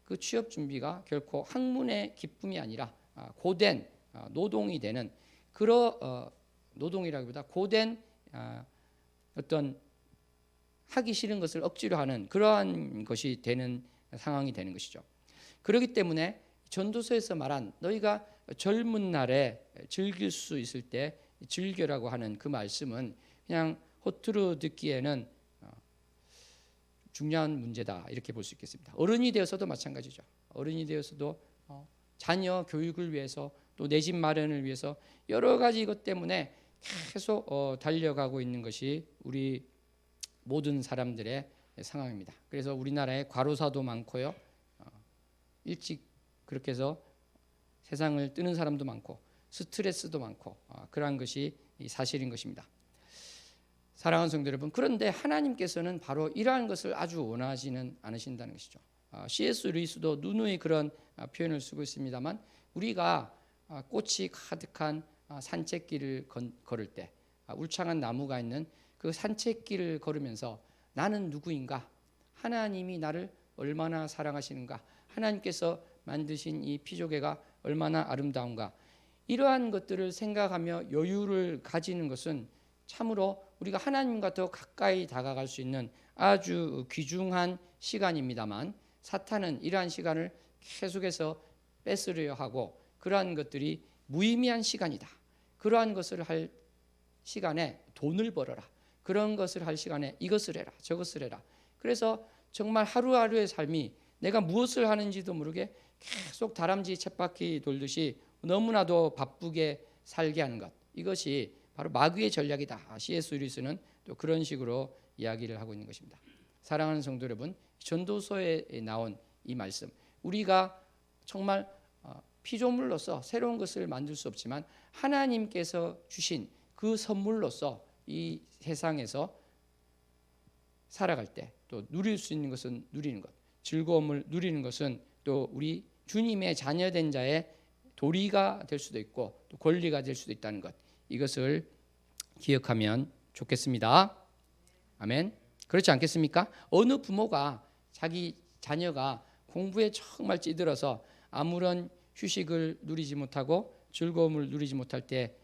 그 취업 준비가 결코 학문의 기쁨이 아니라 고된 노동이 되는 노동이라기보다 고된 어떤 하기 싫은 것을 억지로 하는 그러한 것이 되는 상황이 되는 것이죠. 그렇기 때문에 전도서에서 말한 너희가 젊은 날에 즐길 수 있을 때 즐겨라고 하는 그 말씀은 그냥 허투루 듣기에는 중요한 문제다 이렇게 볼 수 있겠습니다. 어른이 되어서도 마찬가지죠. 어른이 되어서도 자녀 교육을 위해서 또 내 집 마련을 위해서 여러 가지 것 때문에 계속 달려가고 있는 것이 우리 모든 사람들의 상황입니다. 그래서 우리나라에 과로사도 많고요. 일찍 그렇게 해서 세상을 뜨는 사람도 많고 스트레스도 많고 그러한 것이 이 사실인 것입니다. 사랑하는 성도 여러분, 그런데 하나님께서는 바로 이러한 것을 아주 원하지는 않으신다는 것이죠. C.S. 루이스도 누누이 그런 표현을 쓰고 있습니다만, 우리가 꽃이 가득한 산책길을 걸을 때, 울창한 나무가 있는 그 산책길을 걸으면서 나는 누구인가? 하나님이 나를 얼마나 사랑하시는가? 하나님께서 만드신 이 피조개가 얼마나 아름다운가? 이러한 것들을 생각하며 여유를 가지는 것은 참으로 우리가 하나님과 더 가까이 다가갈 수 있는 아주 귀중한 시간입니다만, 사탄은 이러한 시간을 계속해서 뺏으려 하고, 그러한 것들이 무의미한 시간이다, 그러한 것을 할 시간에 돈을 벌어라, 그런 것을 할 시간에 이것을 해라 저것을 해라, 그래서 정말 하루하루의 삶이 내가 무엇을 하는지도 모르게 계속 다람쥐 쳇바퀴 돌듯이 너무나도 바쁘게 살게 하는 것, 이것이 바로 마귀의 전략이다. C.S. 루이스는 또 그런 식으로 이야기를 하고 있는 것입니다. 사랑하는 성도 여러분, 전도서에 나온 이 말씀, 우리가 정말 피조물로서 새로운 것을 만들 수 없지만 하나님께서 주신 그 선물로서 이 세상에서 살아갈 때 또 누릴 수 있는 것은 누리는 것, 즐거움을 누리는 것은 또 우리 주님의 자녀된 자의 도리가 될 수도 있고 또 권리가 될 수도 있다는 것, 이것을 기억하면 좋겠습니다. 아멘. 그렇지 않겠습니까? 어느 부모가 자기 자녀가 공부에 정말 찌들어서 아무런 휴식을 누리지 못하고 즐거움을 누리지 못할 때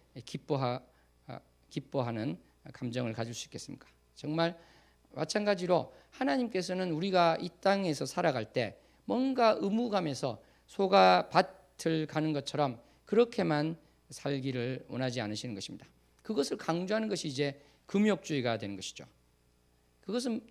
기뻐하는 감정을 가질 수 있겠습니까? 정말 마찬가지로 하나님께서는 우리가 이 땅에서 살아갈 때 뭔가 의무감에서 소가 밭을 가는 것처럼 그렇게만 살기를 원하지 않으시는 것입니다. 그것을 강조하는 것이 이제 금욕주의가 되는 것이죠. 그것은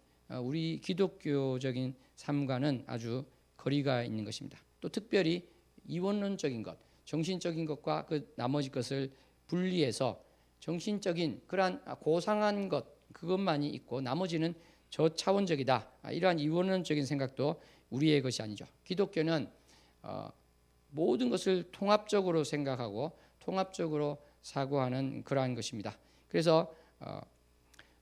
우리 기독교적인 삶과는 아주 거리가 있는 것입니다. 또 특별히 이원론적인 것, 정신적인 것과 그 나머지 것을 분리해서 정신적인 그러한 고상한 것, 그것만이 있고 나머지는 저차원적이다, 이러한 이원론적인 생각도 우리의 것이 아니죠. 기독교는 모든 것을 통합적으로 생각하고 통합적으로 사고하는 그러한 것입니다. 그래서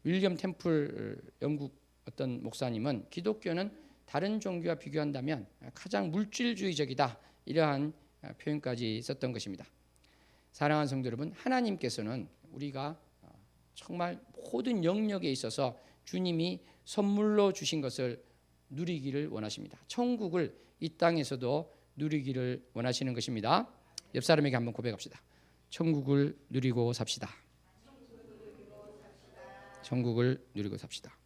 윌리엄 템플 영국 어떤 목사님은 기독교는 다른 종교와 비교한다면 가장 물질주의적이다, 이러한 표현까지 썼던 것입니다. 사랑하는 성도 여러분, 하나님께서는 우리가 정말 모든 영역에 있어서 주님이 선물로 주신 것을 누리기를 원하십니다. 천국을 이 땅에서도 누리기를 원하시는 것입니다. 옆 사람에게 한번 고백합시다. 천국을 누리고 삽시다. 천국을 누리고 삽시다.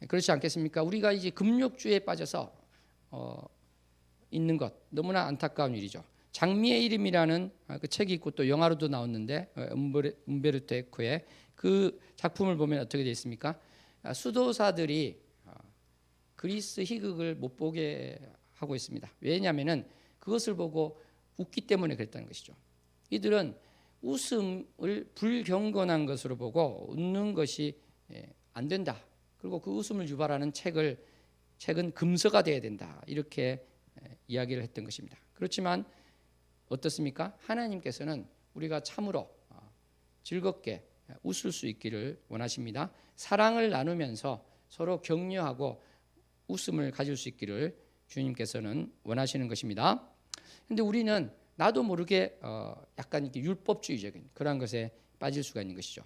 그렇지 않겠습니까? 우리가 이제 금욕주의에 빠져서 있는 것, 너무나 안타까운 일이죠. 장미의 이름이라는 그 책이 있고 또 영화로도 나왔는데, umberto eco의 그 작품을 보면 어떻게 되어 있습니까? 수도사들이 그리스 희극을 못 보게 하고 있습니다. 왜냐하면은 그것을 보고 웃기 때문에 그랬다는 것이죠. 이들은 웃음을 불경건한 것으로 보고 웃는 것이 안 된다. 그리고 그 웃음을 유발하는 책은 금서가 돼야 된다, 이렇게 이야기를 했던 것입니다. 그렇지만 어떻습니까? 하나님께서는 우리가 참으로 즐겁게 웃을 수 있기를 원하십니다. 사랑을 나누면서 서로 격려하고 웃음을 가질 수 있기를 주님께서는 원하시는 것입니다. 그런데 우리는 나도 모르게 약간 이렇게 율법주의적인 그런 것에 빠질 수가 있는 것이죠.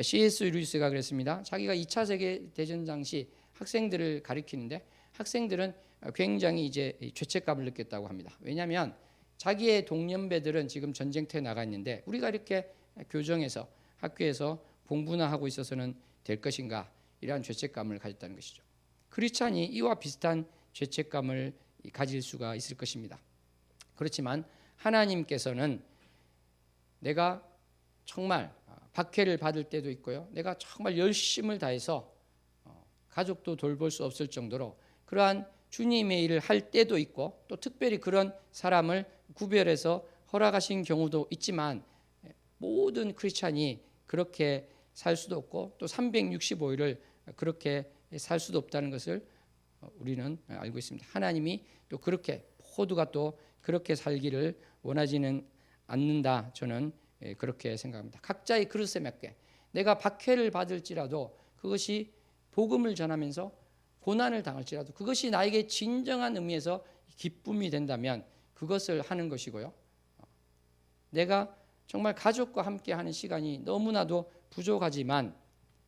C.S. 루이스가 그랬습니다. 자기가 2차 세계대전 당시 학생들을 가리키는데 학생들은 굉장히 이제 죄책감을 느꼈다고 합니다. 왜냐하면 자기의 동년배들은 지금 전쟁터에 나가 있는데 우리가 이렇게 교정에서 학교에서 공부나 하고 있어서는 될 것인가, 이러한 죄책감을 가졌다는 것이죠. 크리스찬이 이와 비슷한 죄책감을 가질 수가 있을 것입니다. 그렇지만 하나님께서는 내가 정말 박해를 받을 때도 있고요, 내가 정말 열심을 다해서 가족도 돌볼 수 없을 정도로 그러한 주님의 일을 할 때도 있고, 또 특별히 그런 사람을 구별해서 허락하신 경우도 있지만 모든 크리스찬이 그렇게 살 수도 없고 또 365일을 그렇게 살 수도 없다는 것을 우리는 알고 있습니다. 하나님이 또 그렇게 모두가 또 그렇게 살기를 원하지는 않는다, 저는 그렇게 생각합니다. 각자의 그릇에 맞게 내가 박해를 받을지라도 그것이 복음을 전하면서 고난을 당할지라도 그것이 나에게 진정한 의미에서 기쁨이 된다면 그것을 하는 것이고요. 내가 정말 가족과 함께 하는 시간이 너무나도 부족하지만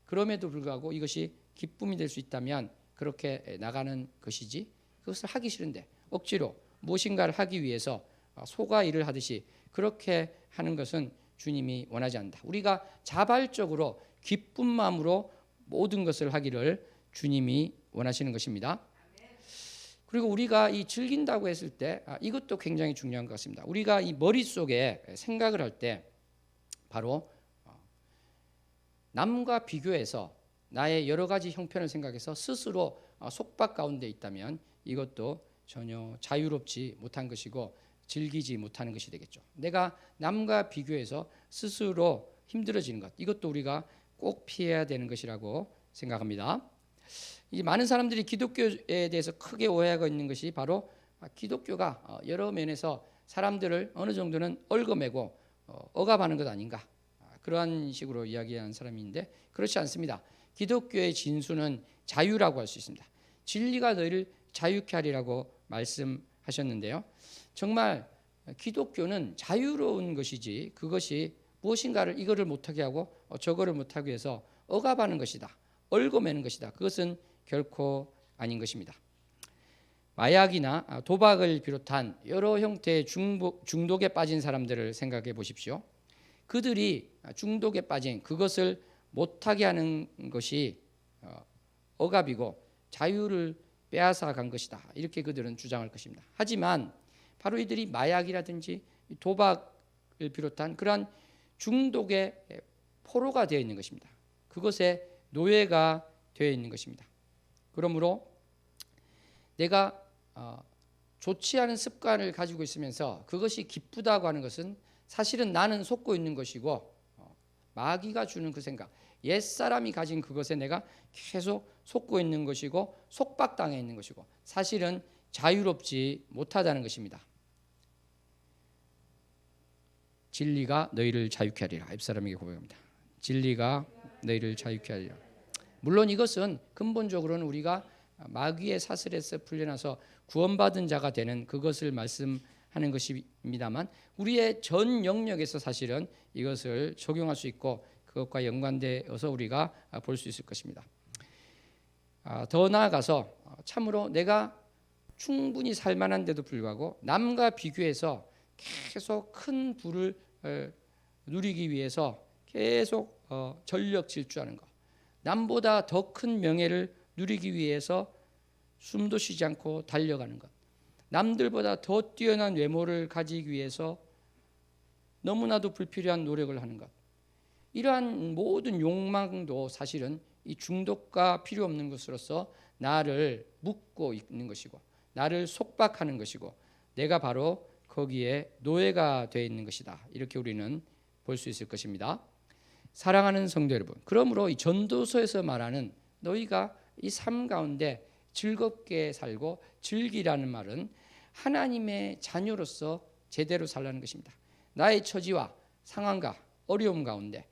그럼에도 불구하고 이것이 기쁨이 될 수 있다면 그렇게 나가는 것이지, 그것을 하기 싫은데 억지로 무엇인가를 하기 위해서 소가 일을 하듯이 그렇게 하는 것은 주님이 원하지 않는다. 우리가 자발적으로 기쁜 마음으로 모든 것을 하기를 주님이 원하시는 것입니다. 그리고 우리가 이 즐긴다고 했을 때 이것도 굉장히 중요한 것 같습니다. 우리가 이 머릿속에 생각을 할 때 바로 남과 비교해서 나의 여러 가지 형편을 생각해서 스스로 속박 가운데 있다면 이것도 전혀 자유롭지 못한 것이고 즐기지 못하는 것이 되겠죠. 내가 남과 비교해서 스스로 힘들어지는 것, 이것도 우리가 꼭 피해야 되는 것이라고 생각합니다. 이 많은 사람들이 기독교에 대해서 크게 오해하고 있는 것이 바로 기독교가 여러 면에서 사람들을 어느 정도는 얽어매고 억압하는 것 아닌가, 그러한 식으로 이야기하는 사람이 있는데 그렇지 않습니다. 기독교의 진수는 자유라고 할 수 있습니다. 진리가 너희를 자유케 하리라고 말씀하셨는데요. 정말 기독교는 자유로운 것이지 그것이 무엇인가를 이거를 못하게 하고 저거를 못하게 해서 억압하는 것이다, 얽어매는 것이다, 그것은 결코 아닌 것입니다. 마약이나 도박을 비롯한 여러 형태의 중독에 빠진 사람들을 생각해 보십시오. 그들이 중독에 빠진 그것을 못하게 하는 것이 억압이고 자유를 빼앗아 간 것이다, 이렇게 그들은 주장할 것입니다. 하지만 바로 이들이 마약이라든지 도박을 비롯한 그러한 중독의 포로가 되어 있는 것입니다. 그것에 노예가 되어 있는 것입니다. 그러므로 내가 좋지 않은 습관을 가지고 있으면서 그것이 기쁘다고 하는 것은 사실은 나는 속고 있는 것이고 마귀가 주는 그 생각, 옛사람이 가진 그것에 내가 계속 속고 있는 것이고 속박당해 있는 것이고 사실은 자유롭지 못하다는 것입니다. 진리가 너희를 자유케 하리라. 옆사람에게 고백합니다. 진리가 너희를 자유케 하리라. 물론 이것은 근본적으로는 우리가 마귀의 사슬에서 풀려나서 구원받은 자가 되는 그것을 말씀하는 것입니다만 우리의 전 영역에서 사실은 이것을 적용할 수 있고 그것과 연관되어서 우리가 볼 수 있을 것입니다. 더 나아가서 참으로 내가 충분히 살만한데도 불구하고 남과 비교해서 계속 큰 부를 누리기 위해서 계속 전력 질주하는 것, 남보다 더 큰 명예를 누리기 위해서 숨도 쉬지 않고 달려가는 것, 남들보다 더 뛰어난 외모를 가지기 위해서 너무나도 불필요한 노력을 하는 것, 이러한 모든 욕망도 사실은 이 중독과 필요 없는 것으로서 나를 묶고 있는 것이고 나를 속박하는 것이고 내가 바로 거기에 노예가 되어 있는 것이다, 이렇게 우리는 볼 수 있을 것입니다. 사랑하는 성도 여러분, 그러므로 이 전도서에서 말하는 너희가 이 삶 가운데 즐겁게 살고 즐기라는 말은 하나님의 자녀로서 제대로 살라는 것입니다. 나의 처지와 상황과 어려움 가운데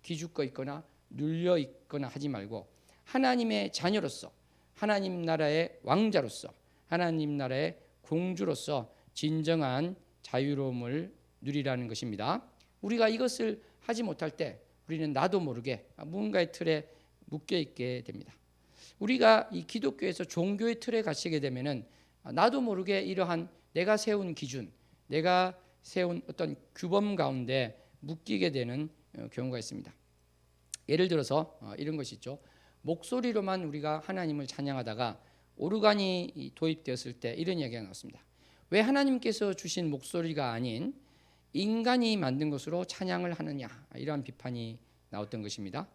기죽고 있거나 눌려 있거나 하지 말고 하나님의 자녀로서, 하나님 나라의 왕자로서, 하나님 나라의 공주로서 진정한 자유로움을 누리라는 것입니다. 우리가 이것을 하지 못할 때 우리는 나도 모르게 무언가의 틀에 묶여 있게 됩니다. 우리가 이 기독교에서 종교의 틀에 갇히게 되면은 나도 모르게 이러한 내가 세운 기준, 내가 세운 어떤 규범 가운데 묶이게 되는 경우가 있습니다. 예를 들어서 이런 것이 있죠. 목소리로만 우리가 하나님을 찬양하다가 오르간이 도입되었을 때 이런 이야기가 나왔습니다. 왜 하나님께서 주신 목소리가 아닌 인간이 만든 것으로 찬양을 하느냐, 이러한 비판이 나왔던 것입니다.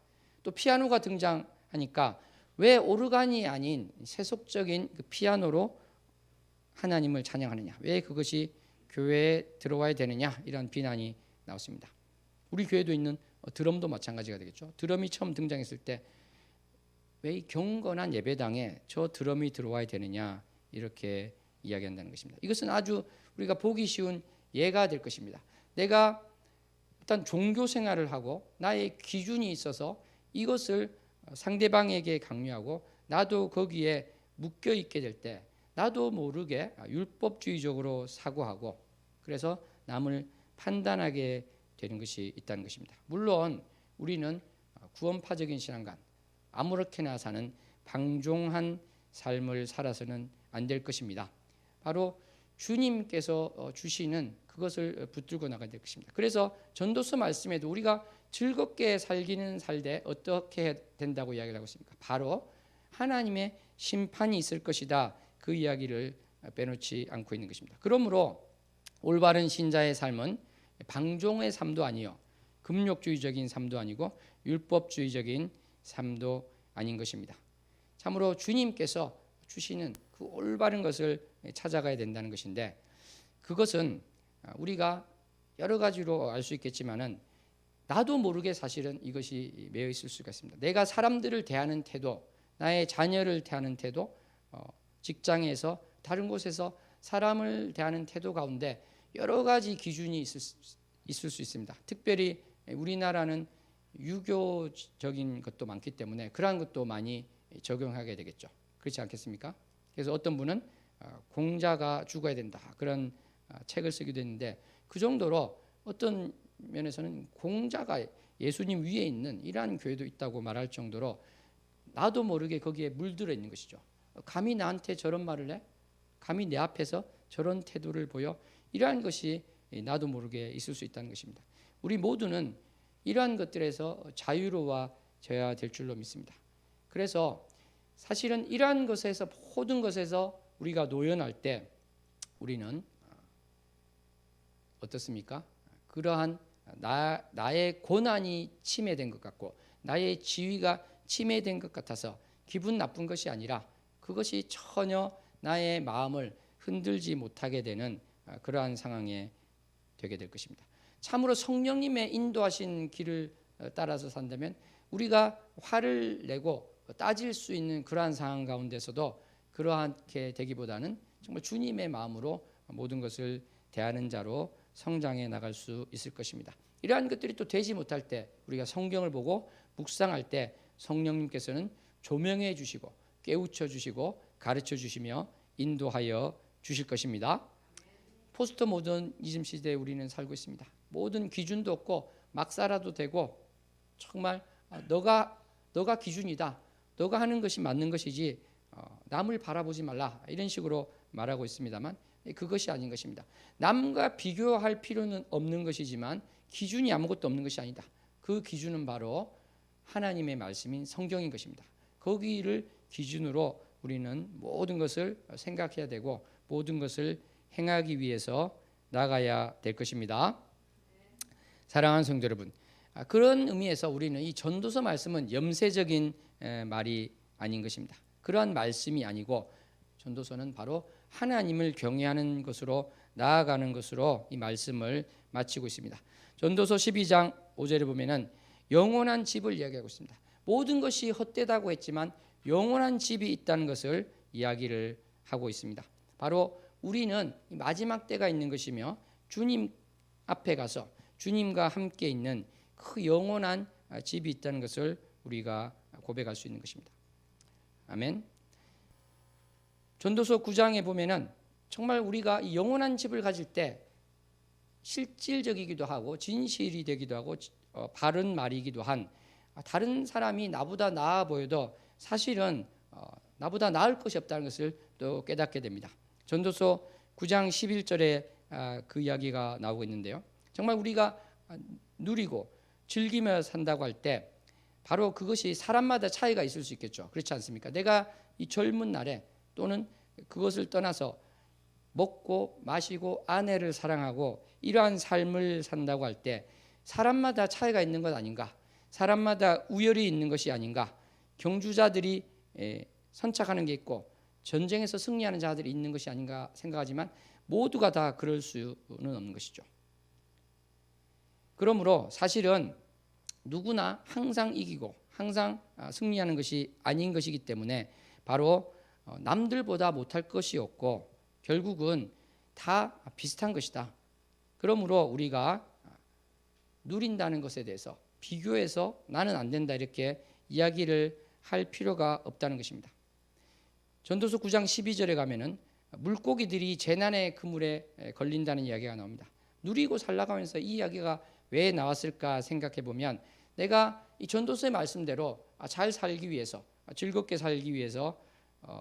또 피아노가 등장하니까 왜 오르간이 아닌 세속적인 그 피아노로 하나님을 찬양하느냐, 왜 그것이 교회에 들어와야 되느냐, 이런 비난이 나왔습니다. 우리 교회도 있는 드럼도 마찬가지가 되겠죠. 드럼이 처음 등장했을 때 왜 이 경건한 예배당에 저 드럼이 들어와야 되느냐, 이렇게 이야기한다는 것입니다. 이것은 아주 우리가 보기 쉬운 예가 될 것입니다. 내가 어떤 종교 생활을 하고 나의 기준이 있어서 이것을 상대방에게 강요하고 나도 거기에 묶여 있게 될 때 나도 모르게 율법주의적으로 사고하고 그래서 남을 판단하게 되는 것이 있다는 것입니다. 물론 우리는 구원파적인 신앙관, 아무렇게나 사는 방종한 삶을 살아서는 안 될 것입니다. 바로 주님께서 주시는 그것을 붙들고 나가야 될 것입니다. 그래서 전도서 말씀에도 우리가 즐겁게 살기는 살되 어떻게 된다고 이야기를 하고 있습니까? 바로 하나님의 심판이 있을 것이다. 그 이야기를 빼놓지 않고 있는 것입니다. 그러므로 올바른 신자의 삶은 방종의 삶도 아니요, 금욕주의적인 삶도 아니고 율법주의적인 삶도 아닌 것입니다. 참으로 주님께서 주시는 그 올바른 것을 찾아가야 된다는 것인데, 그것은 우리가 여러 가지로 알 수 있겠지만은 나도 모르게 사실은 이것이 매여 있을 수가 있습니다. 내가 사람들을 대하는 태도, 나의 자녀를 대하는 태도, 직장에서 다른 곳에서 사람을 대하는 태도 가운데 여러 가지 기준이 있을 수 있습니다. 특별히 우리나라는 유교적인 것도 많기 때문에 그러한 것도 많이 적용하게 되겠죠. 그렇지 않겠습니까? 그래서 어떤 분은 공자가 죽어야 된다 그런 책을 쓰기도 했는데, 그 정도로 어떤 면에서는 공자가 예수님 위에 있는 이러한 교회도 있다고 말할 정도로 나도 모르게 거기에 물들어 있는 것이죠. 감히 나한테 저런 말을 해? 감히 내 앞에서 저런 태도를 보여? 이러한 것이 나도 모르게 있을 수 있다는 것입니다. 우리 모두는 이러한 것들에서 자유로워져야 될 줄로 믿습니다. 그래서 사실은 이러한 것에서, 모든 것에서 우리가 노연할 때 우리는 어떻습니까? 그러한 나의 권한이 침해된 것 같고 나의 지위가 침해된 것 같아서 기분 나쁜 것이 아니라 그것이 전혀 나의 마음을 흔들지 못하게 되는 그러한 상황에 되게 될 것입니다. 참으로 성령님의 인도하신 길을 따라서 산다면 우리가 화를 내고 따질 수 있는 그러한 상황 가운데서도 그러하게 되기보다는 정말 주님의 마음으로 모든 것을 대하는 자로 성장해 나갈 수 있을 것입니다. 이러한 것들이 또 되지 못할 때 우리가 성경을 보고 묵상할 때 성령님께서는 조명해 주시고 깨우쳐 주시고 가르쳐 주시며 인도하여 주실 것입니다. 포스트 모더니즘 시대에 우리는 살고 있습니다. 모든 기준도 없고 막 살아도 되고 정말 너가 기준이다. 너가 하는 것이 맞는 것이지 남을 바라보지 말라. 이런 식으로 말하고 있습니다만 그것이 아닌 것입니다. 남과 비교할 필요는 없는 것이지만 기준이 아무것도 없는 것이 아니다. 그 기준은 바로 하나님의 말씀인 성경인 것입니다. 거기를 기준으로 우리는 모든 것을 생각해야 되고 모든 것을 행하기 위해서 나가야 될 것입니다. 사랑하는 성도 여러분, 그런 의미에서 우리는 이 전도서 말씀은 염세적인 말이 아닌 것입니다. 그러한 말씀이 아니고 전도서는 바로 하나님을 경외하는 것으로 나아가는 것으로 이 말씀을 마치고 있습니다. 전도서 12장 5절에 보면은 영원한 집을 이야기하고 있습니다. 모든 것이 헛되다고 했지만 영원한 집이 있다는 것을 이야기를 하고 있습니다. 바로 우리는 마지막 때가 있는 것이며 주님 앞에 가서 주님과 함께 있는 그 영원한 집이 있다는 것을 우리가 고백할 수 있는 것입니다. 아멘. 전도서 9장에 보면은 정말 우리가 이 영원한 집을 가질 때 실질적이기도 하고 진실이 되기도 하고 바른 말이기도 한, 다른 사람이 나보다 나아 보여도 사실은 나보다 나을 것이 없다는 것을 또 깨닫게 됩니다. 전도서 9장 11절에 그 이야기가 나오고 있는데요. 정말 우리가 누리고 즐기며 산다고 할 때 바로 그것이 사람마다 차이가 있을 수 있겠죠. 그렇지 않습니까? 내가 이 젊은 날에 또는 그것을 떠나서 먹고 마시고 아내를 사랑하고 이러한 삶을 산다고 할 때 사람마다 차이가 있는 것 아닌가? 사람마다 우열이 있는 것이 아닌가? 경주자들이 선착하는 게 있고 전쟁에서 승리하는 자들이 있는 것이 아닌가 생각하지만 모두가 다 그럴 수는 없는 것이죠. 그러므로 사실은 누구나 항상 이기고 항상 승리하는 것이 아닌 것이기 때문에 바로 남들보다 못할 것이 없고 결국은 다 비슷한 것이다. 그러므로 우리가 누린다는 것에 대해서 비교해서 나는 안 된다 이렇게 이야기를 할 필요가 없다는 것입니다. 전도서 9장 12절에 가면은 물고기들이 재난의 그물에 걸린다는 이야기가 나옵니다. 누리고 살아가면서 이 이야기가 왜 나왔을까 생각해 보면 내가 이 전도서의 말씀대로 잘 살기 위해서 즐겁게 살기 위해서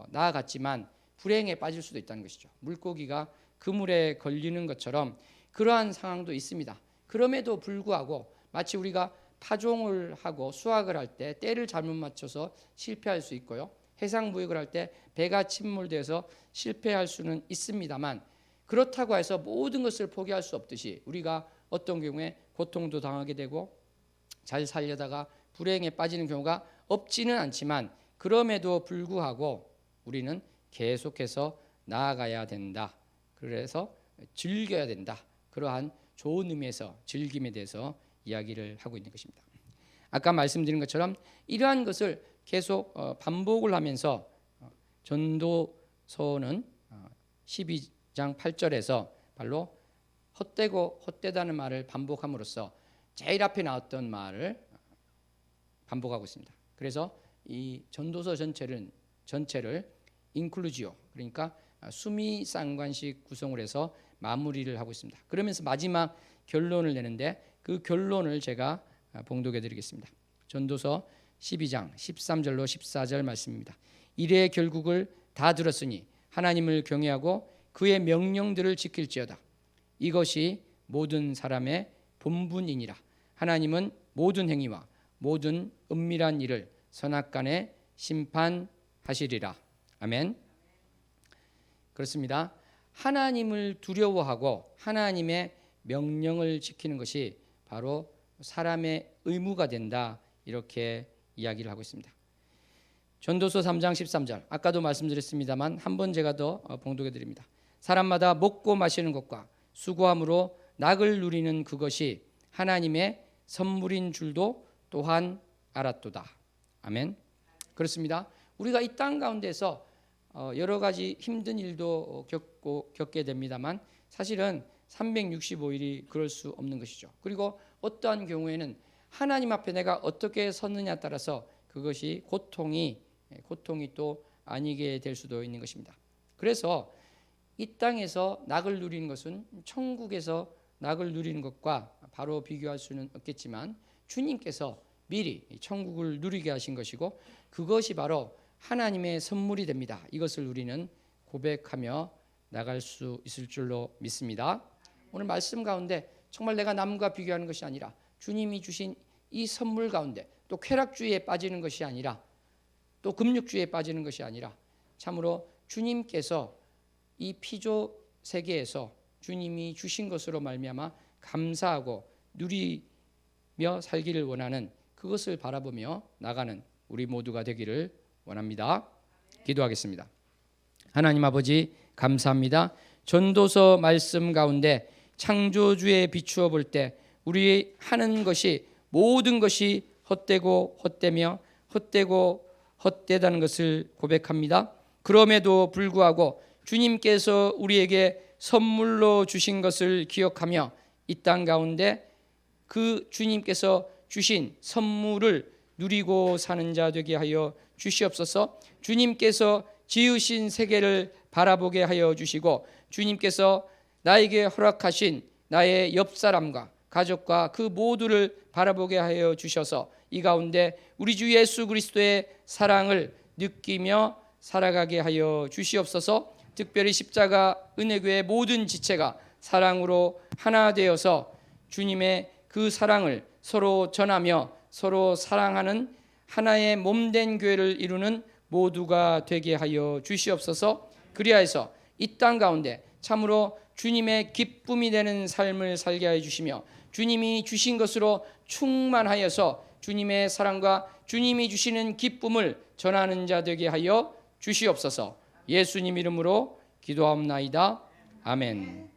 나아갔지만 불행에 빠질 수도 있다는 것이죠. 물고기가 그물에 걸리는 것처럼 그러한 상황도 있습니다. 그럼에도 불구하고 마치 우리가 파종을 하고 수확을 할 때 때를 잘못 맞춰서 실패할 수 있고요. 해상무역을 할 때 배가 침몰돼서 실패할 수는 있습니다만 그렇다고 해서 모든 것을 포기할 수 없듯이 우리가 어떤 경우에 고통도 당하게 되고 잘 살려다가 불행에 빠지는 경우가 없지는 않지만 그럼에도 불구하고 우리는 계속해서 나아가야 된다. 그래서 즐겨야 된다. 그러한 좋은 의미에서 즐김에 대해서 이야기를 하고 있는 것입니다. 아까 말씀드린 것처럼 이러한 것을 계속 반복을 하면서 전도서는 12장 8절에서 바로 헛되고 헛되다는 말을 반복함으로써 제일 앞에 나왔던 말을 반복하고 있습니다. 그래서 이 전도서 전체를 인클루지오 그러니까 수미상관식 구성을 해서 마무리를 하고 있습니다. 그러면서 마지막 결론을 내는데 그 결론을 제가 봉독해 드리겠습니다. 전도서 12장 13절로 14절 말씀입니다. 이래 결국을 다 들었으니 하나님을 경외하고 그의 명령들을 지킬지어다. 이것이 모든 사람의 본분이니라. 하나님은 모든 행위와 모든 은밀한 일을 선악간에 심판하시리라. 아멘. 그렇습니다. 하나님을 두려워하고 하나님의 명령을 지키는 것이 바로 사람의 의무가 된다. 이렇게 이야기를 하고 있습니다. 전도서 3장 13절 아까도 말씀드렸습니다만 한번 제가 더 봉독해 드립니다. 사람마다 먹고 마시는 것과 수고함으로 낙을 누리는 그것이 하나님의 선물인 줄도 또한 알았도다. 아멘. 그렇습니다. 우리가 이 땅 가운데서 여러 가지 힘든 일도 겪게 됩니다만 사실은 365일이 그럴 수 없는 것이죠. 그리고 어떠한 경우에는 하나님 앞에 내가 어떻게 섰느냐에 따라서 그것이 고통이 또 아니게 될 수도 있는 것입니다. 그래서 이 땅에서 낙을 누리는 것은 천국에서 낙을 누리는 것과 바로 비교할 수는 없겠지만 주님께서 미리 천국을 누리게 하신 것이고 그것이 바로 하나님의 선물이 됩니다. 이것을 우리는 고백하며 나갈 수 있을 줄로 믿습니다. 오늘 말씀 가운데 정말 내가 남과 비교하는 것이 아니라 주님이 주신 이 선물 가운데 또 쾌락주의에 빠지는 것이 아니라 또 금육주의에 빠지는 것이 아니라 참으로 주님께서 이 피조 세계에서 주님이 주신 것으로 말미암아 감사하고 누리며 살기를 원하는 그것을 바라보며 나가는 우리 모두가 되기를 원합니다. 기도하겠습니다. 하나님 아버지 감사합니다. 전도서 말씀 가운데 창조주에 비추어 볼 때 우리 하는 것이 모든 것이 헛되고 헛되며 헛되고 헛되다는 것을 고백합니다. 그럼에도 불구하고 주님께서 우리에게 선물로 주신 것을 기억하며 이 땅 가운데 그 주님께서 주신 선물을 누리고 사는 자 되게 하여 주시옵소서. 주님께서 지으신 세계를 바라보게 하여 주시고 주님께서 나에게 허락하신 나의 옆사람과 가족과 그 모두를 바라보게 하여 주셔서 이 가운데 우리 주 예수 그리스도의 사랑을 느끼며 살아가게 하여 주시옵소서. 특별히 십자가 은혜교회 모든 지체가 사랑으로 하나 되어서 주님의 그 사랑을 서로 전하며 서로 사랑하는 하나의 몸된 교회를 이루는 모두가 되게 하여 주시옵소서. 그리하여서 이 땅 가운데 참으로 주님의 기쁨이 되는 삶을 살게 하여 주시며 주님이 주신 것으로 충만하여서 주님의 사랑과 주님이 주시는 기쁨을 전하는 자 되게 하여 주시옵소서. 예수님 이름으로 기도하옵나이다. 아멘.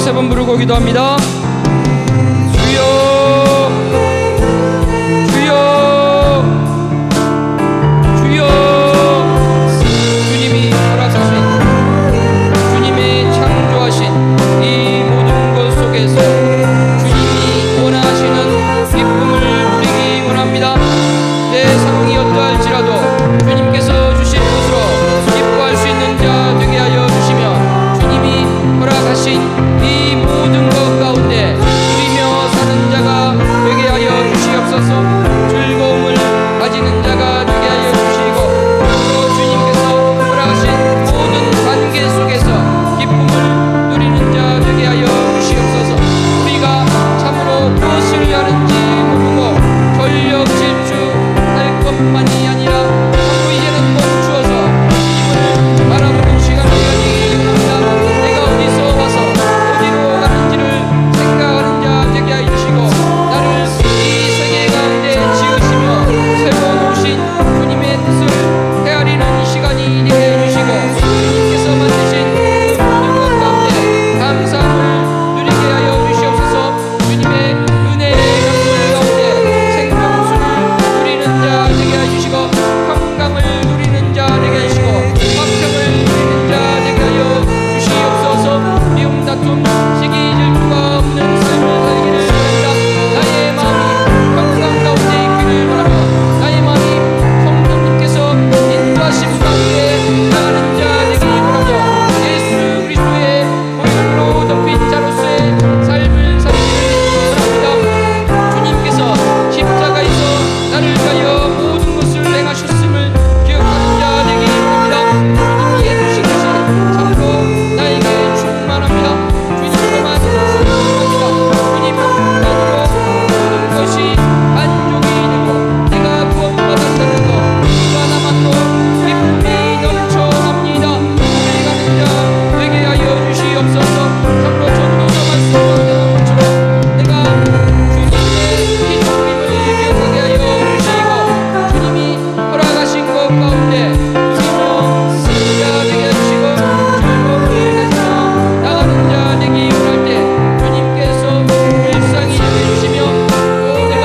세 번 부르고 기도합니다. 주여, 주여, 주여. 주님이 허락하신, 주님이 창조하신 이 모든 것 속에서 주님이 원하시는 기쁨을 누리기 원합니다. 내 상황이 어떠할지라도 주님께서 주신 것으로 기뻐할 수 있는 자 되게 하여 주시며, 주님이 허락하신 이 모든 것 가운데 누리며 사는 자가 되게 하여 주시옵소서. 즐거움을 가지는 자가 되게 하여 주시고, 또 주님께서 허락하신 모든 관계 속에서 기쁨을 누리는 자 되게 하여 주시옵소서. 우리가 참으로 무엇을 하는지 모르고 전력 질주할 것만이 아니라 참으로 이제는 멈추어서 주님을 바라보는 시간을 가지기 원합니다. 내가 어디서 와서 어디로 가는지를 생각하는 자 되게 하여 주시고, 나를 이 세계 가운데 지으시며 세워놓으신 주님의 뜻을 헤아리는 시간이 되게 해주시고, 주님께서 만드신 그 모든 것 가운데 감사함을 누리게 하여 주시옵소서. 주님의 은혜의 강물 가운데 생명수를 누리는 자 되게 해주시고, 평강을 누리는 자 되게 해주시고, 화평을 누리는 자 되게 하여 주시옵소서. 미움 다툼 시기 질투가 없는 삶을 살기를 원합니다. 나의 마음이 평강 가운데 있기를 원하며, 나의 마음이 성령님께서 인도하심 가운데 나가는 자 되기 원하며, 예수 그리스도의 보혈로 덮인 자로서의 삶을 살기를 원합니다. 주님께서 십자가에서 나를 위하여 모든 것을 행하셨음을 기억하는 자 되기 원합니다. 주님이 해주신 것이 참으로 나에게 충만합니다. 주님으로만 충만합니다. 주님만으로 모든 것이 만족이 되고 내가 구원받았다는 것 그 하나만으로 기쁨이 넘쳐납니다. 우리 가는 자 되게 하여 주시옵소서. 참으로 전도서 말씀하는 것처럼 내가 주님의 피조림을 기억하게 하여 주시고, 주님이 허락하신 것 가운데 누리며 쓰는 자 되게 하시고, 즐거움을 가지며 나가는 자 되기 원할 때 주님께서 일상이 되게 해주시며, 또 내가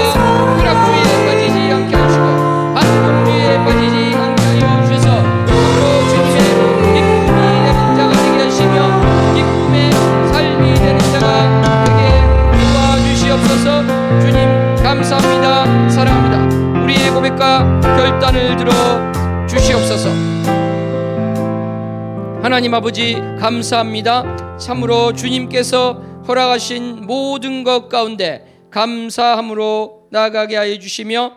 쾌락주의에 빠지지 않게 하시고 반동주의에 빠지지 않게 하여 주셔서 참으로 주님의 기쁨이 되는 자가 되게 하시며, 기쁨의 삶이 되는 자가 되게 도와주시옵소서. 주님 감사합니다. 사랑합니다. 우리의 고백과 결단을 들어 주시옵소서. 하나님 아버지 감사합니다. 참으로 주님께서 허락하신 모든 것 가운데 감사함으로 나아가게 하여 주시며,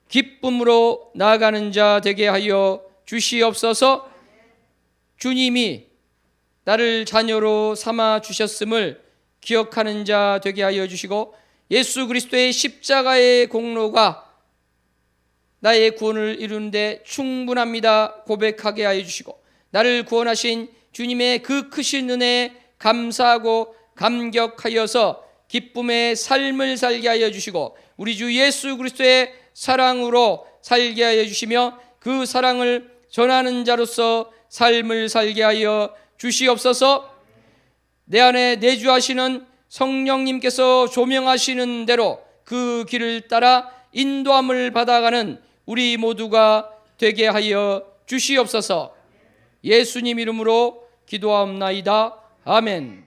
기쁨으로 나아가는 자 되게 하여 주시옵소서. 주님이 나를 자녀로 삼아 주셨음을 기억하는 자 되게 하여 주시고, 예수 그리스도의 십자가의 공로가 나의 구원을 이루는데 충분합니다 고백하게 하여 주시고, 나를 구원하신 주님의 그 크신 은혜에 감사하고 감격하여서 기쁨의 삶을 살게 하여 주시고, 우리 주 예수 그리스도의 사랑으로 살게 하여 주시며, 그 사랑을 전하는 자로서 삶을 살게 하여 주시옵소서. 내 안에 내주하시는 성령님께서 조명하시는 대로 그 길을 따라 인도함을 받아가는 우리 모두가 되게 하여 주시옵소서. 예수님 이름으로 기도하옵나이다. 아멘.